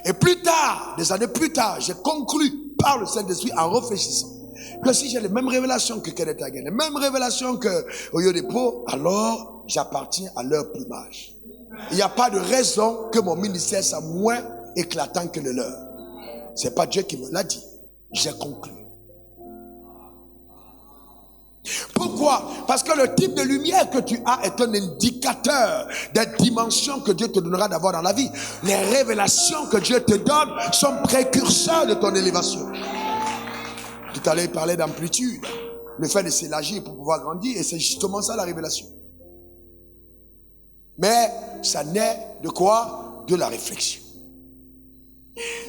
Et plus tard, des années plus tard, j'ai conclu par le Saint-Esprit en réfléchissant que si j'ai les mêmes révélations que Kenneth Hagin, les mêmes révélations que Oyedepo, alors j'appartiens à leur plumage. Il n'y a pas de raison que mon ministère soit moins éclatant que le leur. C'est pas Dieu qui me l'a dit. J'ai conclu. Pourquoi? Parce que le type de lumière que tu as est un indicateur des dimensions que Dieu te donnera d'avoir dans la vie. Les révélations que Dieu te donne sont précurseurs de ton élévation. Tout à l'heure, il parlait d'amplitude, le fait de s'élargir pour pouvoir grandir, et c'est justement ça la révélation. Mais ça naît de quoi? De la réflexion.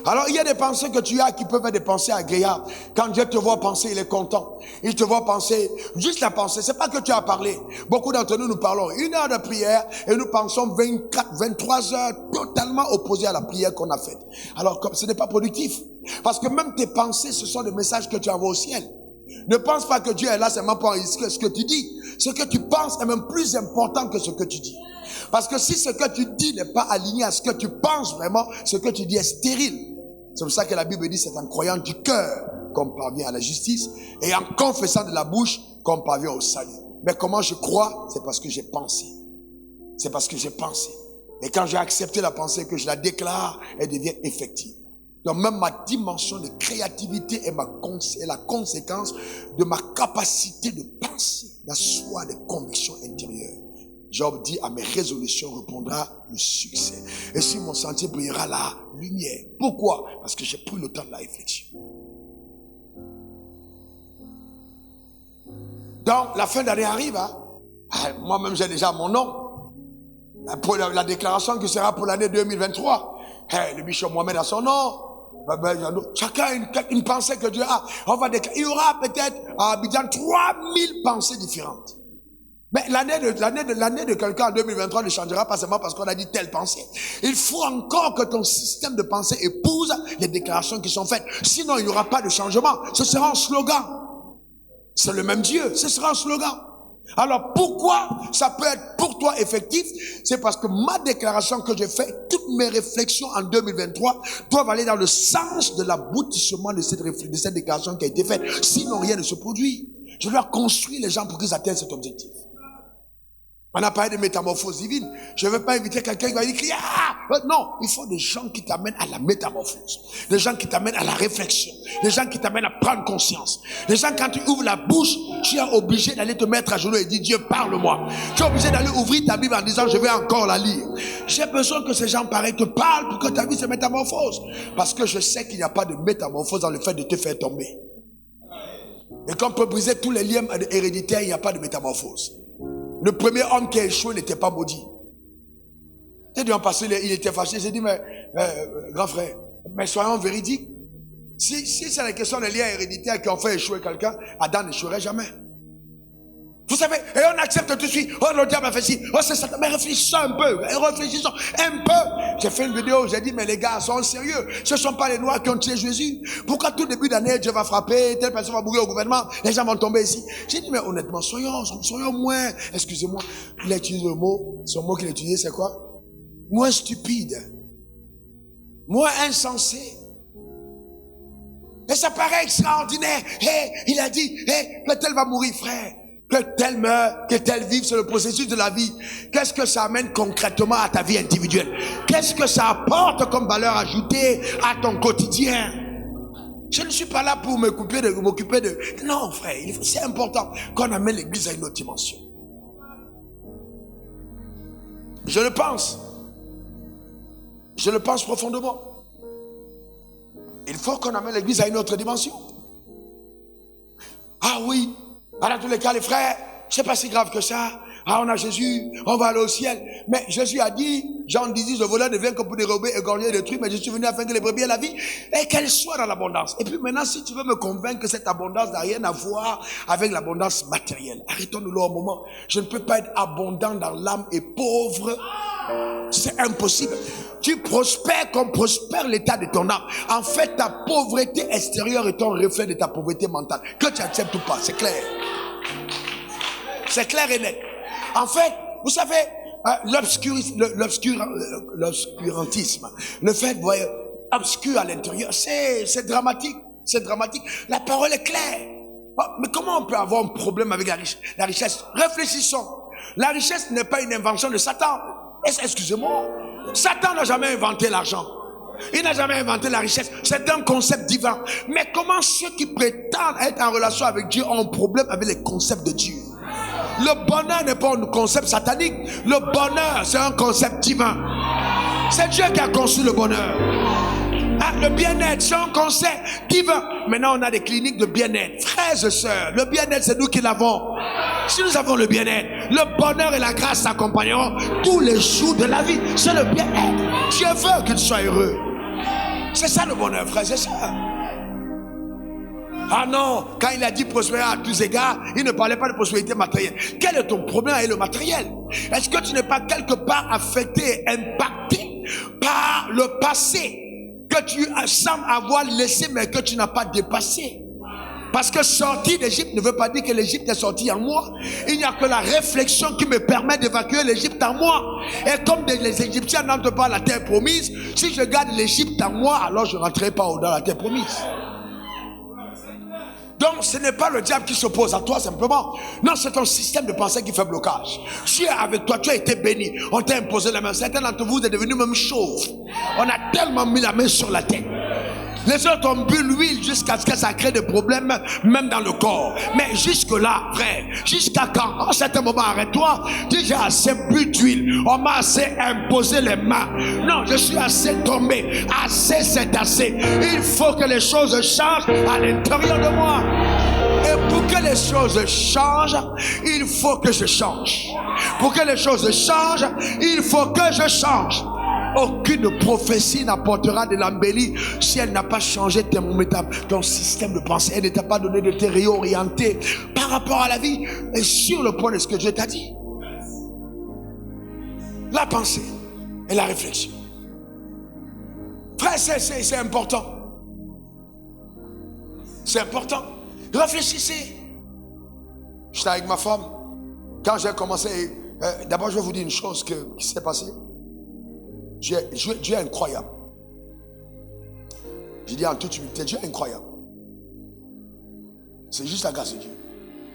Alors, il y a des pensées que tu as qui peuvent être des pensées agréables. Quand Dieu te voit penser, il est content. Il te voit penser, juste la pensée, c'est pas que tu as parlé. Beaucoup d'entre nous, nous parlons 1 heure de prière et nous pensons 24, 23 heures totalement opposées à la prière qu'on a faite. Alors, comme ce n'est pas productif. Parce que même tes pensées, ce sont des messages que tu envoies au ciel. Ne pense pas que Dieu est là seulement pour enregistrer ce que tu dis. Ce que tu penses est même plus important que ce que tu dis. Parce que si ce que tu dis n'est pas aligné à ce que tu penses vraiment, ce que tu dis est stérile. C'est pour ça que la Bible dit c'est en croyant du cœur qu'on parvient à la justice et en confessant de la bouche qu'on parvient au salut. Mais comment je crois? C'est parce que j'ai pensé. C'est parce que j'ai pensé. Et quand j'ai accepté la pensée, que je la déclare, elle devient effective. Donc même ma dimension de créativité est la conséquence de ma capacité de penser, d'asseoir des convictions intérieures. Job dit, à mes résolutions répondra le succès. Et si mon sentier brillera la lumière. Pourquoi? Parce que j'ai pris le temps de la réflexion. Donc la fin d'année arrive. Hein? Moi-même j'ai déjà mon nom. Pour la déclaration qui sera pour l'année 2023. Le bishop Mohamed a son nom. Chacun a une pensée que Dieu a. On va déclarer. Il y aura peut-être à Abidjan 3000 pensées différentes. Mais l'année de quelqu'un en 2023 ne changera pas seulement parce qu'on a dit telle pensée. Il faut encore que ton système de pensée épouse les déclarations qui sont faites. Sinon, il n'y aura pas de changement. Ce sera un slogan. C'est le même Dieu. Ce sera un slogan. Alors pourquoi ça peut être pour toi effectif? C'est parce que ma déclaration que j'ai faite, toutes mes réflexions en 2023 doivent aller dans le sens de l'aboutissement de cette déclaration qui a été faite. Sinon rien ne se produit. Je dois construire les gens pour qu'ils atteignent cet objectif. On a parlé de métamorphose divine. Je ne veux pas inviter quelqu'un qui va dire non, il faut des gens qui t'amènent à la métamorphose. Des gens qui t'amènent à la réflexion. Des gens qui t'amènent à prendre conscience. Des gens, quand tu ouvres la bouche, tu es obligé d'aller te mettre à genoux et dire Dieu, parle-moi. Tu es obligé d'aller ouvrir ta Bible en disant je vais encore la lire. J'ai besoin que ces gens pareils te parlent pour que ta vie se métamorphose. Parce que je sais qu'il n'y a pas de métamorphose dans le fait de te faire tomber. Et quand on peut briser tous les liens héréditaires, il n'y a pas de métamorphose. Le premier homme qui a échoué n'était pas maudit. C'est du passé, il était fâché. J'ai dit, mais grand frère, mais soyons véridiques. Si c'est la question des liens héréditaires qui ont fait échouer quelqu'un, Adam n'échouerait jamais. Vous savez, et on accepte tout de suite. Oh, le diable a fait ci. Oh, c'est ça. Mais réfléchissons un peu. Réfléchissons un peu. J'ai fait une vidéo, j'ai dit, mais les gars, sont sérieux. Ce ne sont pas les Noirs qui ont tué Jésus. Pourquoi tout début d'année, Dieu va frapper, telle personne va mourir au gouvernement, les gens vont tomber ici. J'ai dit, mais honnêtement, soyons moins, excusez-moi, il a utilisé le mot, son mot qu'il a utilisé, c'est quoi? Moins stupide. Moins insensé. Et ça paraît extraordinaire. Il a dit, que tel va mourir, frère. Que tel meurt, que tel vive, c'est le processus de la vie. Qu'est-ce que ça amène concrètement à ta vie individuelle? Qu'est-ce que ça apporte comme valeur ajoutée à ton quotidien? Je ne suis pas là pour m'occuper de... Non, frère, c'est important qu'on amène l'église à une autre dimension. Je le pense. Je le pense profondément. Il faut qu'on amène l'église à une autre dimension. Ah oui. Dans tous les cas, les frères, c'est pas si grave que ça. Ah, on a Jésus, on va aller au ciel. Mais Jésus a dit, Jean 18, le voleur ne vient que pour dérober, égorger et détruire, mais je suis venu afin que les brebis aient la vie et qu'elles soient dans l'abondance. Et puis maintenant, si tu veux me convaincre que cette abondance n'a rien à voir avec l'abondance matérielle, arrêtons-nous là un moment. Je ne peux pas être abondant dans l'âme et pauvre. C'est impossible. Tu prospères comme prospère l'état de ton âme. En fait, ta pauvreté extérieure est un reflet de ta pauvreté mentale. Que tu acceptes ou pas, c'est clair. C'est clair et net. En fait, vous savez, l'obscurantisme, le fait de voir obscur à l'intérieur, c'est dramatique. C'est dramatique. La parole est claire. Mais comment on peut avoir un problème avec la richesse? Réfléchissons. La richesse n'est pas une invention de Satan. Excusez-moi. Satan n'a jamais inventé l'argent. Il n'a jamais inventé la richesse. C'est un concept divin. Mais comment ceux qui prétendent être en relation avec Dieu ont un problème avec les concepts de Dieu? Le bonheur n'est pas un concept satanique. Le bonheur, c'est un concept divin. C'est Dieu qui a conçu le bonheur. Le bien-être, c'est un concept divin. Maintenant, on a des cliniques de bien-être. Frères et sœurs, le bien-être, c'est nous qui l'avons. Si nous avons le bien-être, le bonheur et la grâce s'accompagneront tous les jours de la vie. C'est le bien-être. Dieu veut que tu sois heureux. C'est ça le bonheur, frères et sœurs. Ah non, quand il a dit prospérer à tous égards, il ne parlait pas de prospérité matérielle. Quel est ton problème avec le matériel? Est-ce que tu n'es pas quelque part affecté, impacté par le passé que tu sembles avoir laissé mais que tu n'as pas dépassé? Parce que sortir d'Égypte ne veut pas dire que l'Égypte est sortie en moi. Il n'y a que la réflexion qui me permet d'évacuer l'Égypte en moi. Et comme les Égyptiens n'entrent pas à la terre promise, si je garde l'Égypte en moi, alors je ne rentrerai pas dans la terre promise. Donc ce n'est pas le diable qui s'oppose à toi simplement. Non, c'est ton système de pensée qui fait blocage. Dieu est avec toi, tu as été béni. On t'a imposé la main. Certains d'entre vous êtes devenus même chauves. On a tellement mis la main sur la tête. Les autres ont bu l'huile jusqu'à ce que ça crée des problèmes, même dans le corps. Mais jusque-là, frère, jusqu'à quand? En certain moment, arrête-toi. Dis, j'ai assez bu d'huile. On m'a assez imposé les mains. Non, je suis assez tombé. Assez, c'est assez. Il faut que les choses changent à l'intérieur de moi. Et pour que les choses changent, il faut que je change. Pour que les choses changent, il faut que je change. Aucune prophétie n'apportera de l'embellie si elle n'a pas changé ton système de pensée. Elle ne t'a pas donné de te réorienter par rapport à la vie et sur le point de ce que Dieu t'a dit. La pensée et la réflexion. Frère, c'est important. C'est important. Réfléchissez. J'étais avec ma femme. Quand j'ai commencé, d'abord je vais vous dire une chose qui s'est passée. Dieu est incroyable. Je dis en toute humilité, Dieu est incroyable. C'est juste la grâce de Dieu.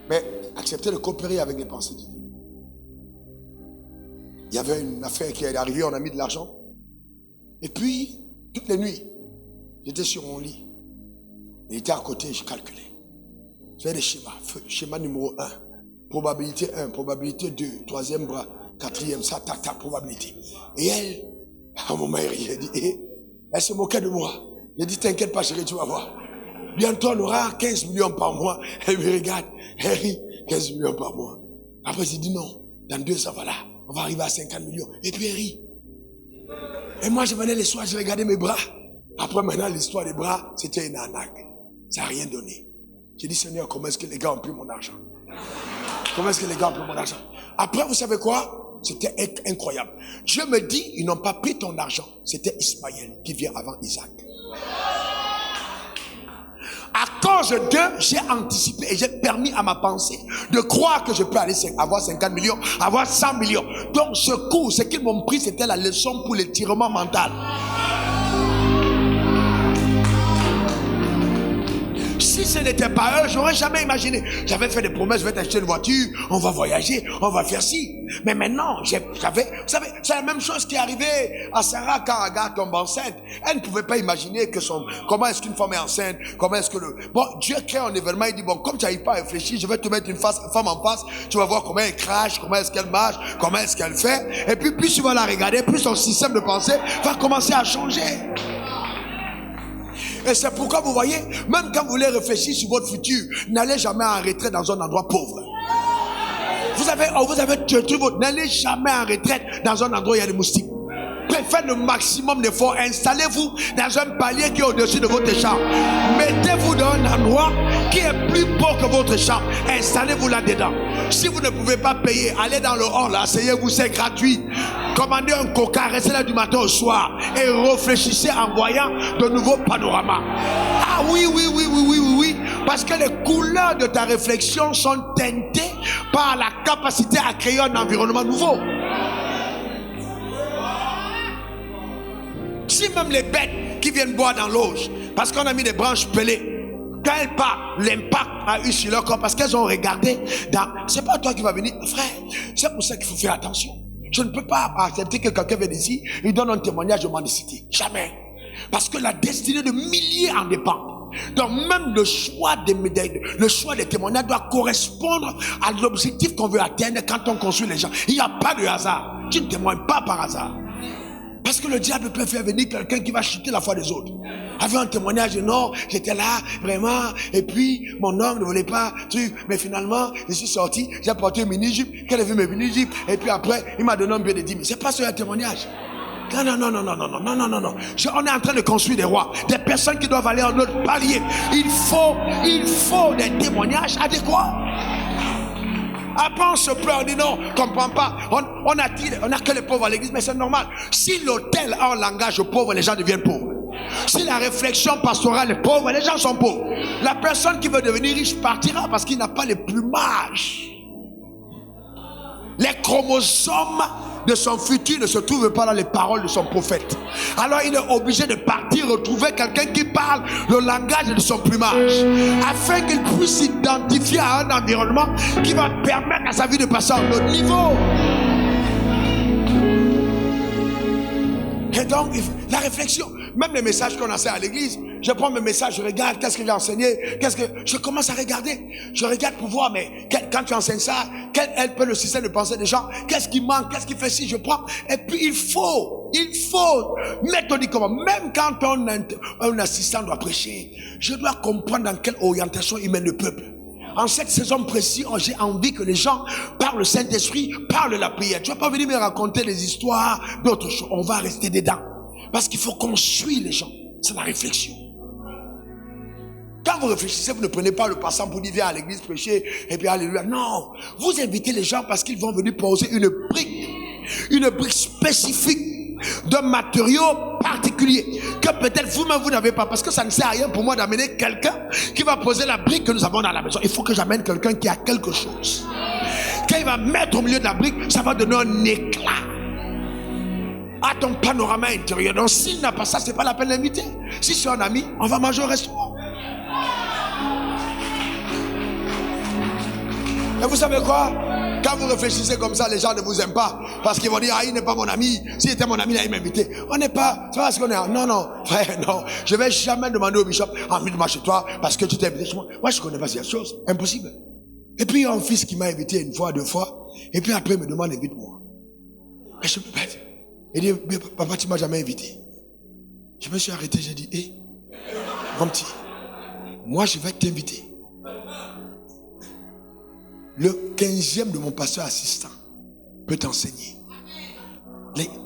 Mais acceptez de coopérer avec les pensées divines. Il y avait une affaire qui est arrivée, on a mis de l'argent. Et puis, toutes les nuits, j'étais sur mon lit. Il était à côté, je calculais. Je fais des schémas. Schéma numéro 1. Probabilité 1, probabilité 2, troisième bras, quatrième, ça, tac, probabilité. Et elle, à un moment, elle dit, elle se moquait de moi. J'ai dit, t'inquiète pas, chérie, tu vas voir. Bientôt, on aura 15 millions par mois. Elle me regarde, elle rit, 15 millions par mois. Après, j'ai dit, non, dans 2 ans, voilà, on va arriver à 50 millions. Et puis, elle rit. Et moi, je venais les soirs, je regardais mes bras. Après, maintenant, l'histoire des bras, c'était une arnaque. Ça n'a rien donné. J'ai dit, Seigneur, comment est-ce que les gars ont pris mon argent? Comment est-ce que les gars ont pris mon argent? Après, vous savez quoi? C'était incroyable. Dieu me dit, ils n'ont pas pris ton argent. C'était Ismaël qui vient avant Isaac. À cause d'eux, j'ai anticipé et j'ai permis à ma pensée de croire que je peux aller avoir 50 millions, avoir 100 millions. Donc ce coup, ce qu'ils m'ont pris, c'était la leçon pour l'étirement mental. Si ce n'était pas eux, j'aurais jamais imaginé. J'avais fait des promesses, je vais t'acheter une voiture, on va voyager, on va faire ci. Mais maintenant, vous savez, c'est la même chose qui est arrivée à Sarah quand Agar tombe enceinte. Elle ne pouvait pas imaginer comment est-ce qu'une femme est enceinte, comment est-ce que bon, Dieu crée un événement, il dit, bon, comme tu n'arrives pas à réfléchir, je vais te mettre une femme en face, tu vas voir comment elle crache, comment est-ce qu'elle marche, comment est-ce qu'elle fait. Et puis, plus tu vas la regarder, plus son système de pensée va commencer à changer. Et c'est pourquoi vous voyez, même quand vous voulez réfléchir sur votre futur, n'allez jamais en retraite dans un endroit pauvre. Vous avez tué votre... N'allez jamais en retraite dans un endroit où il y a des moustiques. Faites le maximum d'efforts. Installez-vous dans un palier qui est au-dessus de votre chambre. Mettez-vous dans un endroit qui est plus beau que votre chambre. Installez-vous là-dedans. Si vous ne pouvez pas payer, allez dans le hall, asseyez-vous, c'est gratuit. Commandez un coca, restez là du matin au soir et réfléchissez en voyant de nouveaux panoramas. Ah oui, parce que les couleurs de ta réflexion sont teintées par la capacité à créer un environnement nouveau. Si même les bêtes qui viennent boire dans l'auge, parce qu'on a mis des branches pelées, quand elles partent, l'impact a eu sur leur corps, parce qu'elles ont regardé dans... C'est pas toi qui vas venir, frère. C'est pour ça qu'il faut faire attention. Je ne peux pas accepter que quelqu'un vienne ici, il donne un témoignage de mendicité. Jamais. Parce que la destinée de milliers en dépend. Donc même le choix des témoignages doit correspondre à l'objectif qu'on veut atteindre quand on construit les gens. Il n'y a pas de hasard. Tu ne témoignes pas par hasard. Parce que le diable peut faire venir quelqu'un qui va chuter la foi des autres. Avec un témoignage de non, j'étais là, vraiment, et puis mon homme ne voulait pas, mais finalement, je suis sorti, j'ai porté une mini-jupe, qu'elle a vu mes mini-jupes, et puis après, il m'a donné un billet de 10 000. C'est pas ça un témoignage. Non. On est en train de construire des rois, des personnes qui doivent aller en autre palier. Il faut des témoignages adéquats. Après on se plaint, on dit non, on ne comprend pas. On a que les pauvres à l'église, mais c'est normal. Si l'autel a un langage pauvre, les gens deviennent pauvres. Si la réflexion pastorale est pauvre, les gens sont pauvres. La personne qui veut devenir riche partira parce qu'il n'a pas les plumages. Les chromosomes de son futur ne se trouvent pas dans les paroles de son prophète. Alors il est obligé de partir retrouver quelqu'un qui parle le langage de son plumage, afin qu'il puisse s'identifier à un environnement qui va permettre à sa vie de passer à un autre niveau. Et donc la réflexion, même les messages qu'on enseigne à l'église, je prends mes messages, je regarde qu'est-ce que j'ai enseigné, je commence à regarder, je regarde pour voir, mais quand tu enseignes ça, quel peut le système de pensée des gens, qu'est-ce qui manque, qu'est-ce qui fait si je prends, et puis il faut méthodiquement, même quand un assistant doit prêcher, je dois comprendre dans quelle orientation il mène le peuple. En cette saison précise, j'ai envie que les gens parlent le Saint-Esprit, parlent la prière. Tu vas pas venir me raconter des histoires d'autres choses. On va rester dedans. Parce qu'il faut qu'on suive les gens. C'est la réflexion. Quand vous réfléchissez, vous ne prenez pas le passant pour dire viens à l'église prêcher et puis alléluia. Non. Vous invitez les gens parce qu'ils vont venir poser une brique spécifique d'un matériau particulier que peut-être vous-même vous n'avez pas, parce que ça ne sert à rien pour moi d'amener quelqu'un qui va poser la brique que nous avons dans la maison. Il faut que j'amène quelqu'un qui a quelque chose. Quand il va mettre au milieu de la brique, ça va donner un éclat à ton panorama intérieur. Donc s'il n'a pas ça, c'est pas la peine d'inviter. Si c'est un ami, on va manger au restaurant. Et vous savez quoi? Quand vous réfléchissez comme ça, les gens ne vous aiment pas. Parce qu'ils vont dire, ah, il n'est pas mon ami. S'il était mon ami, il m'inviter. On n'est pas, tu vois ce qu'on est? Non, frère, non. Je vais jamais demander au bishop, invite-moi chez toi, parce que tu t'es invité chez moi. Moi, je connais pas cette chose. Impossible. Et puis, il y a un fils qui m'a invité une fois, deux fois. Et puis après, il me demande, invite-moi. Et je me bête. Il dit, mais papa, tu m'as jamais invité. Je me suis arrêté, j'ai dit, mon petit, moi, je vais t'inviter. Le 15e de mon pasteur assistant peut t'enseigner.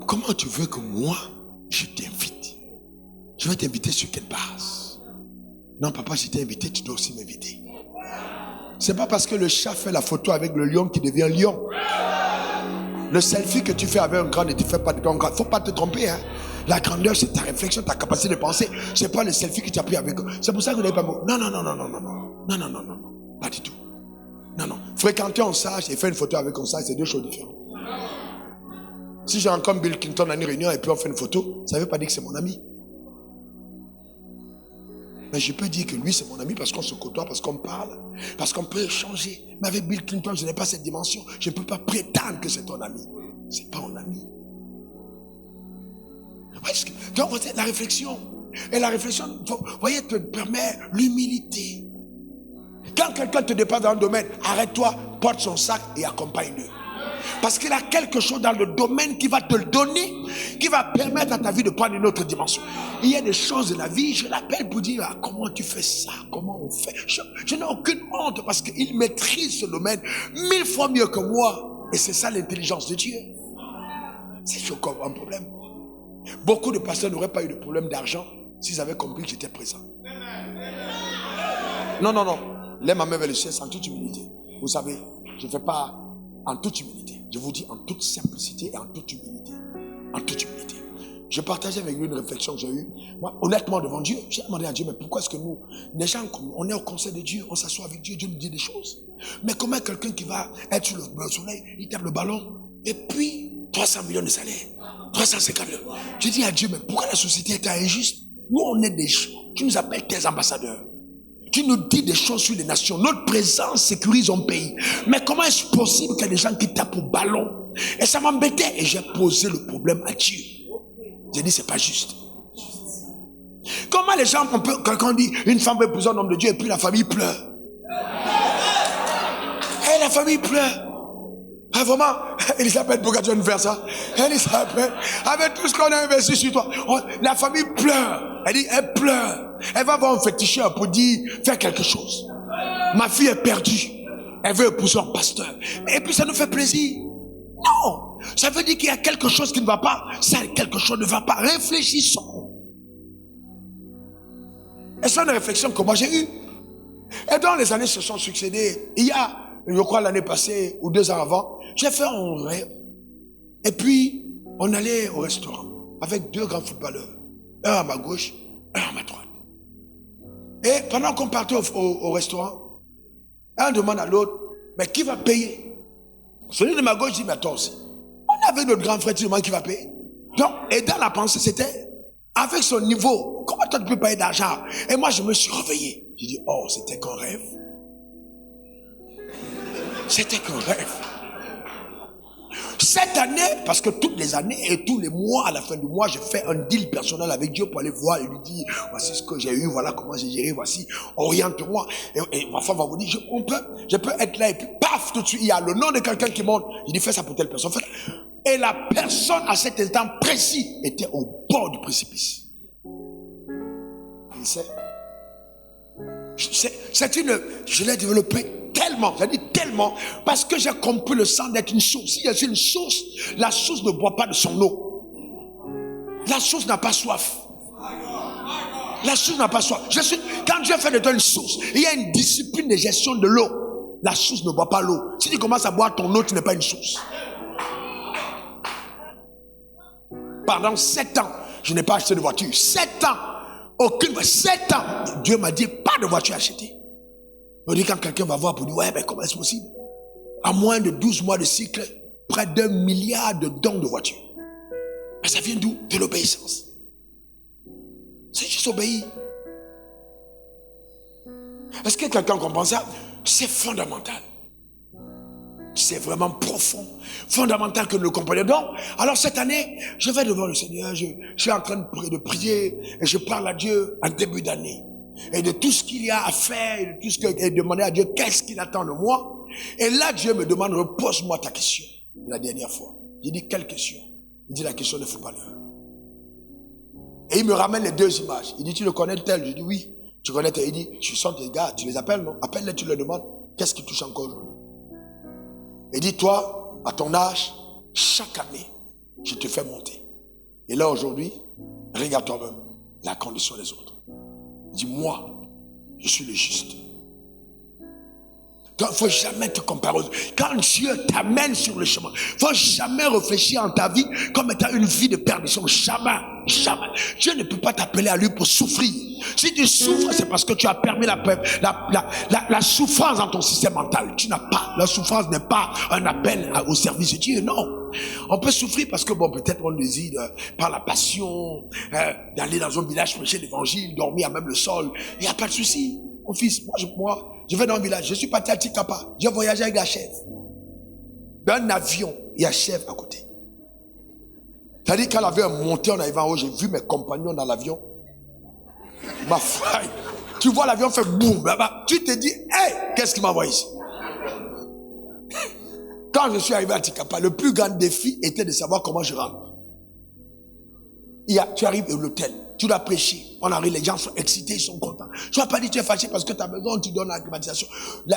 Comment tu veux que moi, je t'invite? Je vais t'inviter sur quelle base? Non, papa, si t'es invité, tu dois aussi m'inviter. C'est pas parce que le chat fait la photo avec le lion qu'il devient lion. Le selfie que tu fais avec un grand ne te fait pas de ton grand. Faut pas te tromper, hein. La grandeur, c'est ta réflexion, ta capacité de penser. C'est pas le selfie que tu as pris avec eux. C'est pour ça que vous n'avez pas mot. Non. Pas du tout. Non. Fréquenter un sage et faire une photo avec un sage, c'est deux choses différentes. Si j'ai encore Bill Clinton à une réunion et puis on fait une photo, ça ne veut pas dire que c'est mon ami. Mais je peux dire que lui, c'est mon ami parce qu'on se côtoie, parce qu'on parle, parce qu'on peut échanger. Mais avec Bill Clinton, je n'ai pas cette dimension. Je ne peux pas prétendre que c'est ton ami. Ce n'est pas un ami. Donc, la réflexion. Et la réflexion, vous voyez, te permet l'humilité. Quand quelqu'un te dépasse dans un domaine, arrête-toi, porte son sac et accompagne-le. Parce qu'il a quelque chose dans le domaine qui va te le donner, qui va permettre à ta vie de prendre une autre dimension. Il y a des choses de la vie, je l'appelle pour dire, comment tu fais ça, comment on fait. Je n'ai aucune honte parce qu'il maîtrise ce domaine 1000 fois mieux que moi. Et c'est ça l'intelligence de Dieu. C'est encore un problème. Beaucoup de pasteurs n'auraient pas eu de problème d'argent s'ils avaient compris que j'étais présent. Non. Lève ma main vers le ciel en toute humilité. Vous savez, je ne fais pas en toute humilité. Je vous dis en toute simplicité et en toute humilité. En toute humilité. Je partageais avec lui une réflexion que j'ai eue. Moi, honnêtement, devant Dieu, j'ai demandé à Dieu, mais pourquoi est-ce que nous, les gens, on est au conseil de Dieu, on s'assoit avec Dieu, Dieu nous dit des choses. Mais comment quelqu'un qui va être sur le soleil, il tape le ballon, et puis 300 millions de salaire, 350 millions. Je dis à Dieu, mais pourquoi la société est injuste? Nous, on est des gens. Tu nous appelles tes ambassadeurs. Tu nous dis des choses sur les nations. Notre présence sécurise un pays. Mais comment est-ce possible qu'il y a des gens qui tapent au ballon? Et ça m'embêtait. Et j'ai posé le problème à Dieu. J'ai dit, c'est pas juste. Comment les gens, quelqu'un dit, une femme veut épouser un homme de Dieu et puis la famille pleure. Et la famille pleure. Ah, vraiment, Elisabeth, pourquoi tu viens de faire ça? Elisabeth, avec tout ce qu'on a investi sur toi, la famille pleure. Elle dit, elle pleure. Elle va voir un féticheur pour dire, faire quelque chose. Ma fille est perdue. Elle veut épouser un pasteur. Et puis ça nous fait plaisir. Non. Ça veut dire qu'il y a quelque chose qui ne va pas. Ça, quelque chose ne va pas. Réfléchissons. Et c'est une réflexion que moi j'ai eue. Et dans les années se sont succédées. Il y a, je crois l'année passée ou 2 ans avant, j'ai fait un rêve. Et puis, on allait au restaurant avec 2 grands footballeurs. Un à ma gauche, un à ma droite. Et pendant qu'on partait au restaurant, un demande à l'autre, mais qui va payer? Celui de ma gauche dit, mais toi aussi. On avait notre grand frère, tu demandes qui va payer. Donc, et dans la pensée, c'était, avec son niveau, comment toi tu peux payer d'argent? Et moi, je me suis réveillé. J'ai dit, oh, c'était qu'un rêve. C'était qu'un rêve. Cette année, parce que toutes les années et tous les mois, à la fin du mois, je fais un deal personnel avec Dieu pour aller voir et lui dire, voici ce que j'ai eu, voilà comment j'ai géré, voici, oriente-moi. Et ma femme va vous dire, je peux être là et puis paf, tout de suite, il y a le nom de quelqu'un qui monte. Il dit, fais ça pour telle personne. Et la personne à cet instant précis était au bord du précipice. Il sait. Je l'ai développé tellement, j'ai dit tellement, parce que j'ai compris le sang d'être une source. Si je suis une source, la source ne boit pas de son eau. La source n'a pas soif. La source n'a pas soif. Quand Dieu fait de toi une source, il y a une discipline de gestion de l'eau. La source ne boit pas l'eau. Si tu commences à boire ton eau, tu n'es pas une source. Pendant 7 ans, je n'ai pas acheté de voiture. 7 ans. 7 ans. Dieu m'a dit, pas de voiture achetée. On dit quand quelqu'un va voir pour dire, ouais, mais comment est-ce possible? À moins de 12 mois de cycle, près d'1 milliard de dons de voitures. Mais ça vient d'où? De l'obéissance. C'est juste obéir. Est-ce que quelqu'un comprend ça? C'est fondamental. C'est vraiment profond, fondamental que nous le comprenions. Donc, alors cette année, je vais devant le Seigneur, je suis en train de prier et je parle à Dieu en début d'année. Et de tout ce qu'il y a à faire, et de tout ce que et demander à Dieu, qu'est-ce qu'il attend de moi. Et là, Dieu me demande, repose-moi ta question. La dernière fois, j'ai dit, quelle question? Il dit, la question ne faut pas l'heure. Et il me ramène les 2 images. Il dit, tu le connais tel? Je dis, oui, tu connais tel. Il dit, je sens tes gars, tu les appelles, non? Appelle-les, tu leur demandes, qu'est-ce qui touche encore aujourd'hui? Et dis, toi, à ton âge, chaque année, je te fais monter. Et là, aujourd'hui, regarde toi-même la condition des autres. Dis, moi, je suis le juste. Il ne faut jamais te comparer. Quand Dieu t'amène sur le chemin, il ne faut jamais réfléchir en ta vie comme étant une vie de perdition. Jamais, jamais. Dieu ne peut pas t'appeler à lui pour souffrir. Si tu souffres, c'est parce que tu as permis la souffrance dans ton système mental. Tu n'as pas. La souffrance n'est pas un appel au service de Dieu. Non. On peut souffrir parce que, bon, peut-être on désire, par la passion, d'aller dans un village prêcher l'évangile, dormir à même le sol. Il n'y a pas de souci. Mon fils, moi, je vais dans un village. Je suis parti à Tikapa. J'ai voyagé avec la chef. Dans un avion, il y a chef à côté. C'est-à-dire quand l'avion est monté en arrivant en haut, j'ai vu mes compagnons dans l'avion. Ma faille. Tu vois l'avion fait boum. Tu te dis, hey, qu'est-ce qui m'envoie ici? Quand je suis arrivé à Tikapa, le plus grand défi était de savoir comment je rentre. Tu arrives à l'hôtel, tu dois prêcher. On arrive, les gens sont excités, ils sont contents. Tu vas pas dire tu es fâché parce que ta maison, tu donnes la climatisation.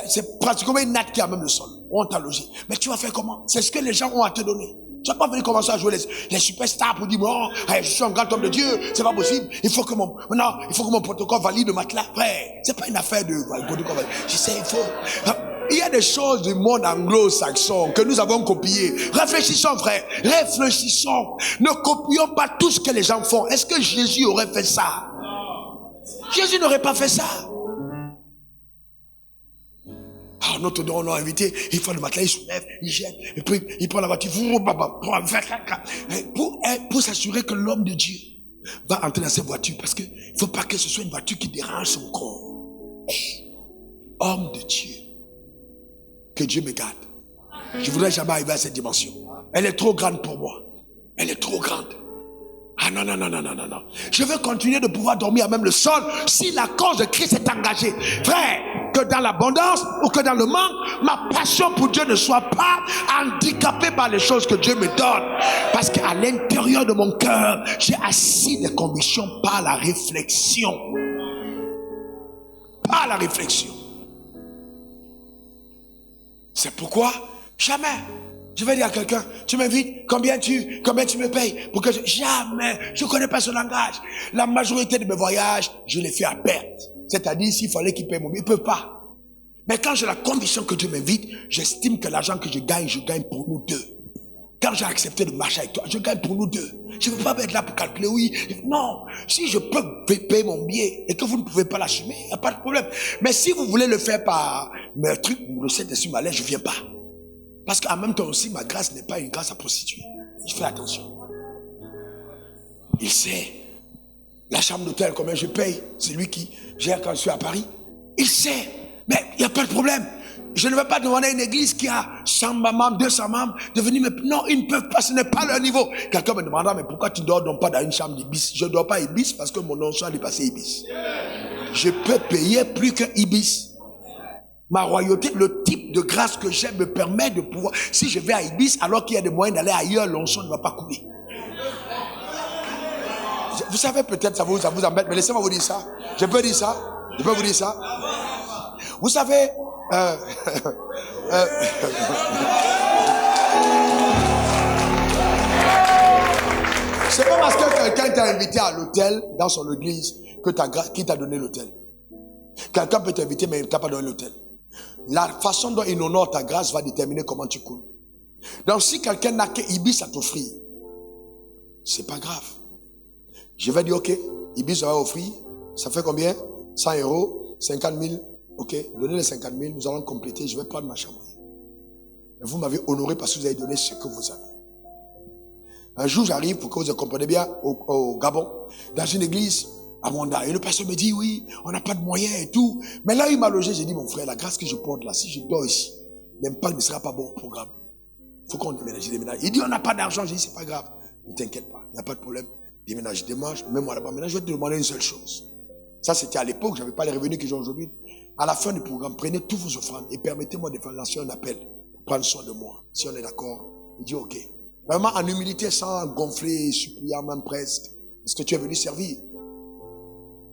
C'est pratiquement une natte qui a même le sol. On t'a logé. Mais tu vas faire comment? C'est ce que les gens ont à te donner. Tu vas pas venir commencer à jouer les superstars pour dire, bon, je suis un grand homme de Dieu, c'est pas possible. Il faut que mon protocole valide le matelas. Frère, c'est pas une affaire de protocole valide. Je sais, il faut. Il y a des choses du monde anglo-saxon que nous avons copiées. Réfléchissons, frère. Réfléchissons. Ne copions pas tout ce que les gens font. Est-ce que Jésus aurait fait ça? Jésus n'aurait pas fait ça. Alors notre don, on l'a invité. Il fait le matelas, il soulève, il jette. Et puis, il prend la voiture. Pour s'assurer que l'homme de Dieu va entrer dans cette voiture. Parce qu'il ne faut pas que ce soit une voiture qui dérange son corps. Homme de Dieu. Que Dieu me garde. Je ne voudrais jamais arriver à cette dimension. Elle est trop grande pour moi. Elle est trop grande. Ah non. Je veux continuer de pouvoir dormir à même le sol si la cause de Christ est engagée. Frère, que dans l'abondance ou que dans le manque, ma passion pour Dieu ne soit pas handicapée par les choses que Dieu me donne. Parce qu'à l'intérieur de mon cœur, j'ai assis des convictions par la réflexion. Par la réflexion. C'est pourquoi jamais je vais dire à quelqu'un, tu m'invites, combien tu me payes pour que jamais, je ne connais pas ce langage. La majorité de mes voyages, je les fais à perte. C'est-à-dire, s'il fallait qu'il paye mon billet, il ne peut pas. Mais quand j'ai la conviction que Dieu m'invite, j'estime que l'argent que je gagne pour nous deux. Quand j'ai accepté de marcher avec toi, je gagne pour nous deux. Je ne veux pas être là pour calculer, oui. Non, si je peux payer mon billet et que vous ne pouvez pas l'assumer, il n'y a pas de problème. Mais si vous voulez le faire par mes trucs, le Saint-Esprit m'allait, je ne viens pas. Parce qu'en même temps aussi, ma grâce n'est pas une grâce à prostituer. Je fais attention. Il sait. La chambre d'hôtel, combien je paye, c'est lui qui gère quand je suis à Paris. Il sait. Mais il n'y a pas de problème. je ne vais pas demander à une église qui a 100 membres, 200 membres de venir me... Non, ils ne peuvent pas, ce n'est pas leur niveau. Quelqu'un me demandera, mais pourquoi tu ne dors donc pas dans une chambre d'Ibis? Je ne dors pas à Ibis parce que mon nom soit dépassé Ibis. Je peux payer plus que Ibis. Ma royauté, le type de grâce que j'ai me permet de pouvoir... Si je vais à Ibis alors qu'il y a des moyens d'aller ailleurs, l'onction ne va pas couler. Vous savez peut-être, ça vous embête, mais laissez-moi vous dire ça. Je peux dire ça? Je peux vous dire ça? Vous savez... C'est pas parce que quelqu'un t'a invité à l'hôtel dans son église qui t'a donné l'hôtel. Quelqu'un peut t'inviter mais il ne t'a pas donné l'hôtel. La façon dont il honore ta grâce va déterminer comment tu coules. Donc si quelqu'un n'a que Ibis à t'offrir, c'est pas grave. Je vais dire ok, Ibis va offrir, ça fait combien? 100 €, 50 000. Ok, donnez les 50 000, nous allons compléter, je vais prendre ma chambre. Et vous m'avez honoré parce que vous avez donné ce que vous avez. Un jour, j'arrive, pour que vous compreniez bien, au Gabon, dans une église à Mwanda. Et le pasteur me dit, oui, on n'a pas de moyens et tout. Mais là, il m'a logé, j'ai dit, mon frère, la grâce que je porte là, si je dors ici, l'impact ne sera pas bon au programme. Il faut qu'on déménage. Il dit, on n'a pas d'argent. J'ai dit, c'est pas grave. Ne t'inquiète pas, il n'y a pas de problème. Déménage, démarche, mets-moi là-bas. Maintenant, je vais te demander une seule chose. Ça, c'était à l'époque, je n'avais pas les revenus que j'ai aujourd'hui. À la fin du programme, prenez tous vos offrandes et permettez-moi de faire lancer un appel pour prendre soin de moi. Si on est d'accord, il dit ok. Vraiment en humilité, sans gonfler, suppliant même presque. Parce que tu es venu servir.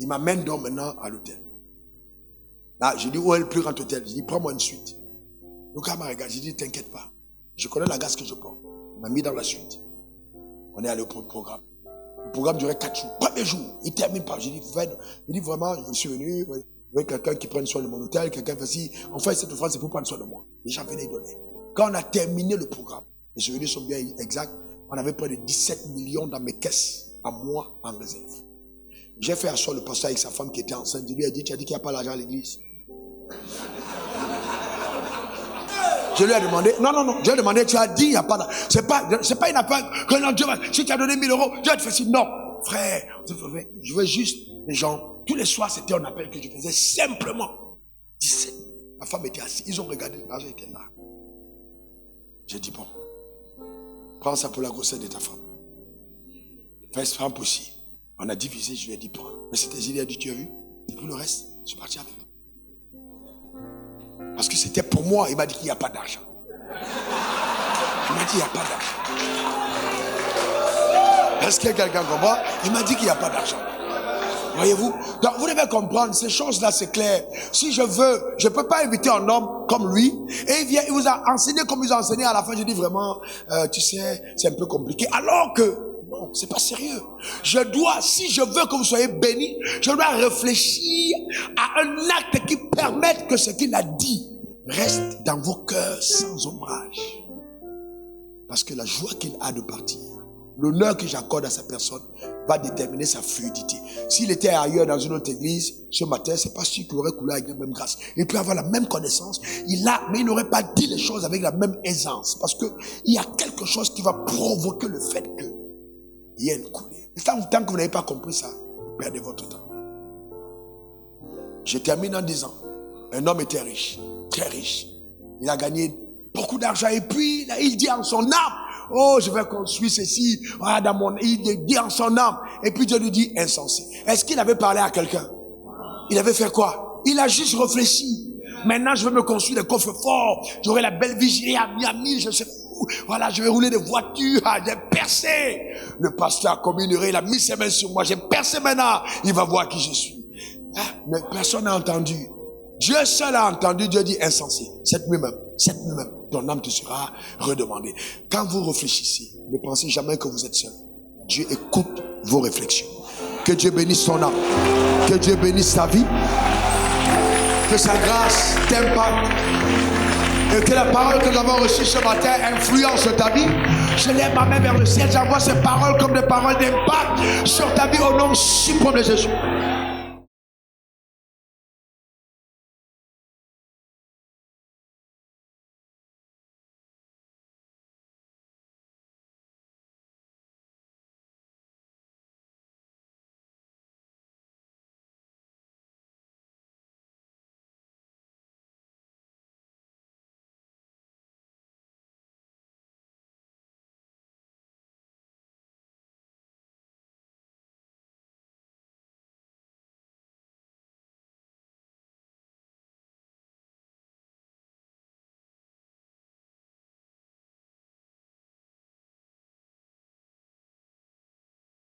Il m'amène donc maintenant à l'hôtel. Là, j'ai dit où est le plus grand hôtel? J'ai dit prends-moi une suite. Le gars m'a regardé, j'ai dit t'inquiète pas. Je connais la grâce que je porte. Il m'a mis dans la suite. On est allé au programme. Le programme durait 4 jours. Premier jour, il termine par. J'ai dit vraiment, je suis venu. Avec quelqu'un qui prenne soin de mon hôtel, quelqu'un fait si, enfin cette offrande c'est pour prendre soin de moi. Les gens venaient donner. Quand on a terminé le programme, les souvenirs sont bien exacts, on avait près de 17 millions dans mes caisses, à moi en réserve. J'ai fait asseoir le pasteur avec sa femme qui était enceinte. Je lui ai dit, tu as dit qu'il n'y a pas d'argent à l'église. Je lui ai demandé, non, je lui ai demandé, tu as dit, il n'y a pas d'argent. C'est pas une affaire que non, Dieu va, si tu as donné 1 000 €, Dieu va te faire si, non, frère, je veux juste les gens. Tous les soirs, c'était un appel que je faisais simplement. 17. Ma femme était assise. Ils ont regardé, l'argent était là. J'ai dit, bon, prends ça pour la grossesse de ta femme. Fais ce pas possible. On a divisé, je lui ai dit, prends. Mais c'était, il a dit, tu as vu? Et pour le reste, je suis parti avec. Parce que c'était pour moi. Il m'a dit qu'il n'y a pas d'argent. Il m'a dit qu'il n'y a pas d'argent. Est-ce que quelqu'un comprend? Il m'a dit qu'il n'y a pas d'argent. Voyez-vous? Donc vous devez comprendre, ces choses-là c'est clair. Si je veux, je ne peux pas inviter un homme comme lui, et il vient, il vous a enseigné comme il vous a enseigné, à la fin je dis vraiment, tu sais, c'est un peu compliqué. Alors que, non, c'est pas sérieux. Je dois, si je veux que vous soyez bénis, je dois réfléchir à un acte qui permette que ce qu'il a dit reste dans vos cœurs sans ombrage. Parce que la joie qu'il a de partir, l'honneur que j'accorde à sa personne va déterminer sa fluidité. S'il était ailleurs dans une autre église, ce matin, c'est pas sûr qu'il aurait coulé avec la même grâce. Il peut avoir la même connaissance, mais il n'aurait pas dit les choses avec la même aisance. Parce que il y a quelque chose qui va provoquer le fait que il y a une coulée. Et tant que vous n'avez pas compris ça, vous perdez votre temps. Je termine en disant, un homme était riche, très riche. Il a gagné beaucoup d'argent et puis il dit en son âme, oh, je vais construire ceci, voilà, il dit en son âme. Et puis Dieu lui dit, insensé. Est-ce qu'il avait parlé à quelqu'un? Il avait fait quoi? Il a juste réfléchi. Maintenant, je vais me construire des coffres forts. J'aurai la belle vigie à Miami, je sais où. Voilà, je vais rouler des voitures. J'ai percé. Le pasteur a communié, il a mis ses mains sur moi. J'ai percé maintenant. Il va voir qui je suis. Mais personne n'a entendu. Dieu seul a entendu. Dieu dit, insensé. Cette nuit même, ton âme te sera redemandée. Quand vous réfléchissez, ne pensez jamais que vous êtes seul. Dieu écoute vos réflexions. Que Dieu bénisse ton âme. Que Dieu bénisse ta vie. Que sa grâce t'impacte. Et que la parole que nous avons reçue ce matin influence ta vie. Je lève ma main vers le ciel. J'envoie ces paroles comme des paroles d'impact sur ta vie au nom suprême de Jésus.